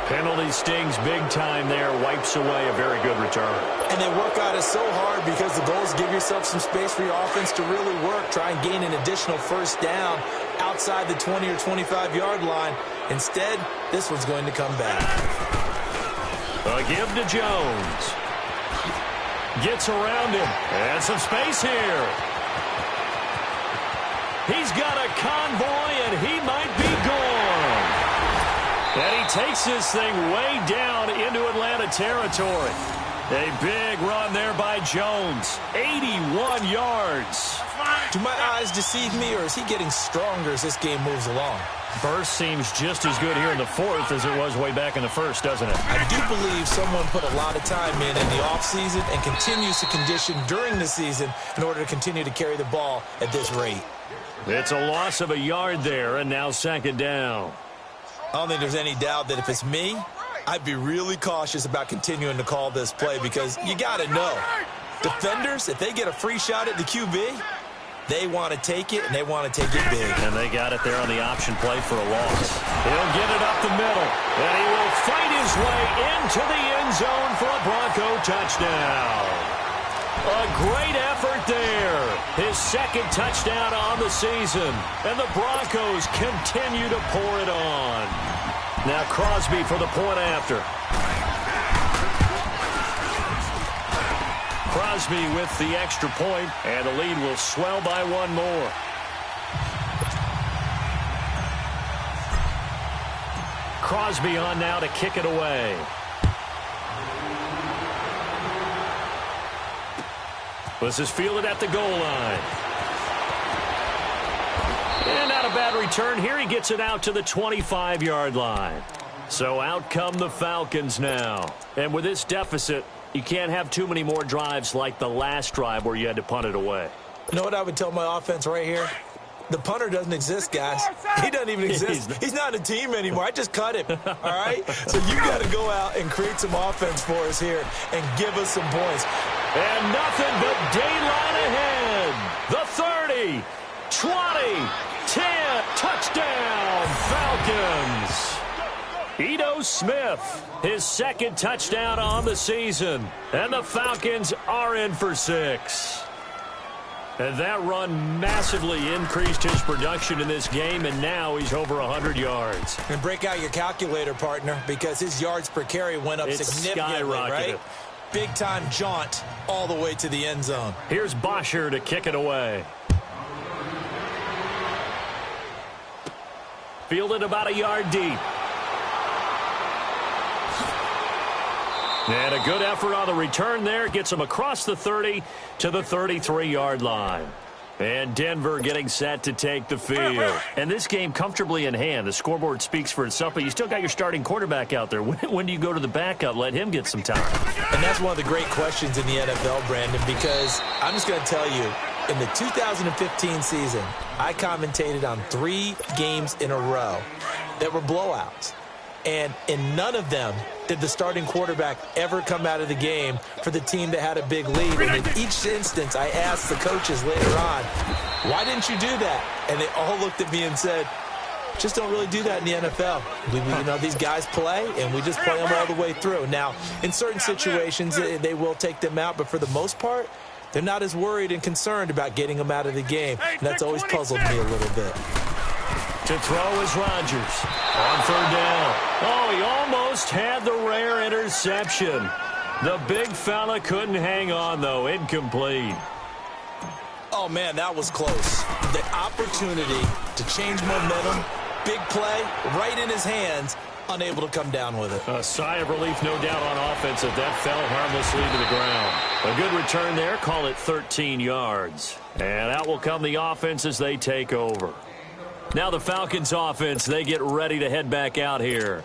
[SPEAKER 2] Penalty stings big time there. Wipes away a very good return.
[SPEAKER 3] And they work out it so hard because the goal is give yourself some space for your offense to really work. Try and gain an additional 1st down outside the 20 or 25-yard line. Instead, this one's going to come back.
[SPEAKER 2] A give to Jones. Gets around him. And some space here. He's got a convoy, and he might be gone. And he takes this thing way down into Atlanta territory. A big run there by Jones. 81 yards.
[SPEAKER 3] Do my eyes deceive me, or is he getting stronger as this game moves along?
[SPEAKER 2] Burst seems just as good here in the 4th as it was way back in the 1st, doesn't it?
[SPEAKER 3] I do believe someone put a lot of time in the offseason and continues to condition during the season in order to continue to carry the ball at this rate.
[SPEAKER 2] It's a loss of a yard there, and now 2nd down.
[SPEAKER 3] I don't think there's any doubt that if it's me, I'd be really cautious about continuing to call this play because you got to know. Defenders, if they get a free shot at the QB, they want to take it, and they want to take it big.
[SPEAKER 2] And they got it there on the option play for a loss. He'll get it up the middle, and he will fight his way into the end zone for a Bronco touchdown. A great effort there. His 2nd touchdown on the season. And the Broncos continue to pour it on. Now Crosby for the point after. Crosby with the extra point, and the lead will swell by 1 more. Crosby on now to kick it away. This is fielded at the goal line. And not a bad return here. He gets it out to the 25-yard line. So out come the Falcons now. And with this deficit, you can't have too many more drives like the last drive where you had to punt it away.
[SPEAKER 3] You know what I would tell my offense right here? The punter doesn't exist, guys. He doesn't even exist. He's not a team anymore. I just cut him, all right? So you got to go out and create some offense for us here and give us some points.
[SPEAKER 2] And nothing but daylight ahead. The 30, 20, 10, touchdown, Falcons. Ito Smith, his second touchdown on the season. And the Falcons are in for 6. And that run massively increased his production in this game, and now he's over 100 yards.
[SPEAKER 3] And break out your calculator, partner, because his yards per carry went up significantly, right? Big-time jaunt all the way to the end zone.
[SPEAKER 2] Here's Bosher to kick it away. Fielded about a yard deep. And a good effort on the return there. Gets him across the 30 to the 33-yard line. And Denver getting set to take the field. And this game comfortably in hand. The scoreboard speaks for itself, but you still got your starting quarterback out there. When do you go to the backup? Let him get some time.
[SPEAKER 3] And that's one of the great questions in the NFL, Brandon, because I'm just going to tell you, in the 2015 season, I commentated on 3 games in a row that were blowouts. And in none of them did the starting quarterback ever come out of the game for the team that had a big lead. And in each instance, I asked the coaches later on, why didn't you do that? And they all looked at me and said, just don't really do that in the NFL. These guys play, and we just play them all the way through. Now, in certain situations, they will take them out, but for the most part, they're not as worried and concerned about getting them out of the game. And that's always puzzled me a little bit.
[SPEAKER 2] To throw is Rodgers on 3rd down. Oh, he almost had the rare interception. The big fella couldn't hang on, though. Incomplete.
[SPEAKER 3] Oh, man, that was close. The opportunity to change momentum, big play, right in his hands, unable to come down with it.
[SPEAKER 2] A sigh of relief, no doubt, on offense if that fell harmlessly to the ground. A good return there. Call it 13 yards. And out will come the offense as they take over. Now the Falcons offense, they get ready to head back out here.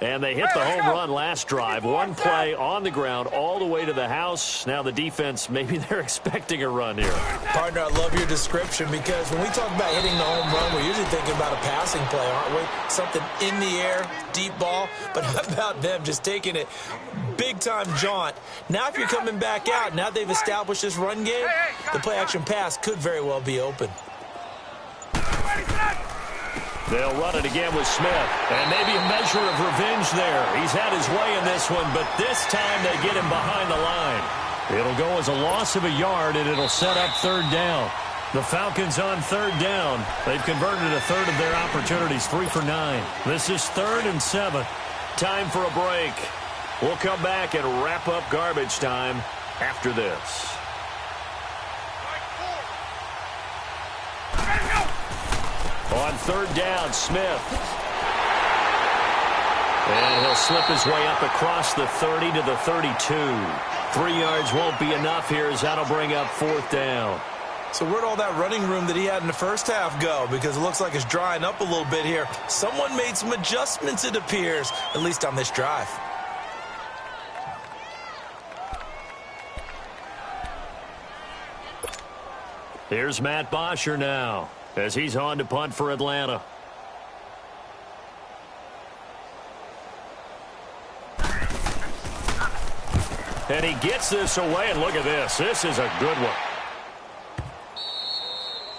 [SPEAKER 2] And they hit the home run last drive. One play on the ground all the way to the house. Now the defense, maybe they're expecting a run here.
[SPEAKER 3] Partner, I love your description because when we talk about hitting the home run, we're usually thinking about a passing play, aren't we? Something in the air, deep ball. But how about them just taking it big-time jaunt? Now if you're coming back out, now they've established this run game, the play-action pass could very well be open.
[SPEAKER 2] They'll run it again with Smith. And maybe a measure of revenge there. He's had his way in this one, but this time they get him behind the line. It'll go as a loss of a yard, and it'll set up 3rd down. The Falcons on 3rd down. They've converted a third of their opportunities, 3 for 9. This is 3rd and 7. Time for a break. We'll come back and wrap up garbage time after this. On 3rd down, Smith. And he'll slip his way up across the 30 to the 32. 3 yards won't be enough here as that'll bring up 4th down.
[SPEAKER 3] So where'd all that running room that he had in the first half go? Because it looks like it's drying up a little bit here. Someone made some adjustments, it appears, at least on this drive.
[SPEAKER 2] Here's Matt Bosher now, as he's on to punt for Atlanta. And he gets this away, and look at this. This is a good one.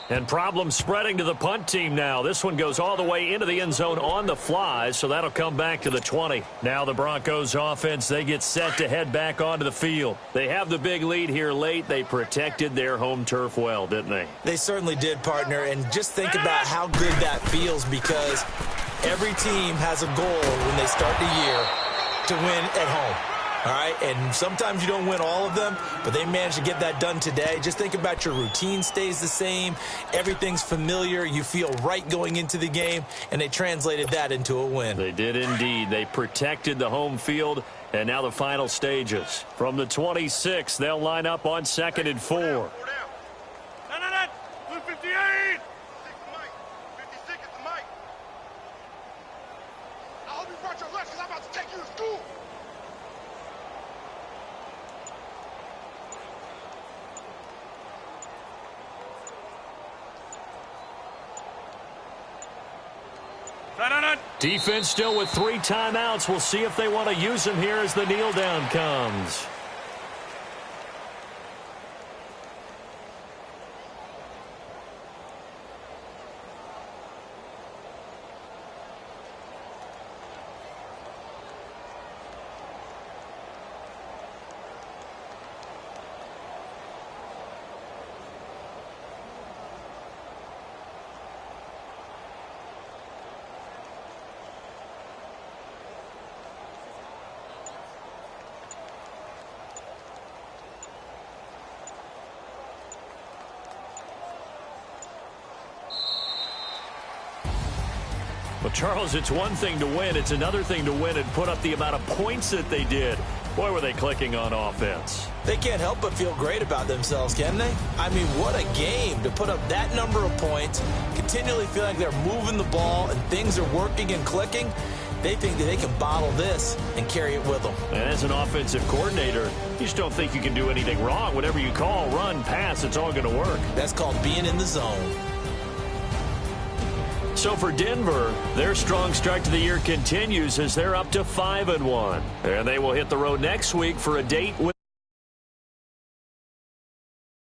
[SPEAKER 2] And problems spreading to the punt team now. This one goes all the way into the end zone on the fly, so that'll come back to the 20. Now the Broncos offense, they get set to head back onto the field. They have the big lead here late. They protected their home turf well, didn't they?
[SPEAKER 3] They certainly did, partner. And just think about how good that feels, because every team has a goal when they start the year to win at home. All right, and sometimes you don't win all of them, but they managed to get that done today. Just think about your routine stays the same. Everything's familiar. You feel right going into the game, and they translated that into a win.
[SPEAKER 2] They did indeed. They protected the home field, and now the final stages. From the 26, they'll line up on 2nd and 4.
[SPEAKER 4] 258. 56 at the mic. I hope you brought your lunch because I'm about to take you to school.
[SPEAKER 2] Defense still with 3 timeouts. We'll see if they want to use them here as the kneel down comes. Well, Charles, it's one thing to win. It's another thing to win and put up the amount of points that they did. Boy, were they clicking on offense.
[SPEAKER 3] They can't help but feel great about themselves, can they? I mean, what a game to put up that number of points, continually feel like they're moving the ball and things are working and clicking. They think that they can bottle this and carry it with them.
[SPEAKER 2] And as an offensive coordinator, you just don't think you can do anything wrong. Whatever you call, run, pass, it's all going to work.
[SPEAKER 3] That's called being in the zone.
[SPEAKER 2] So for Denver, their strong start to the year continues as they're up to 5-1. And they will hit the road next week for a date with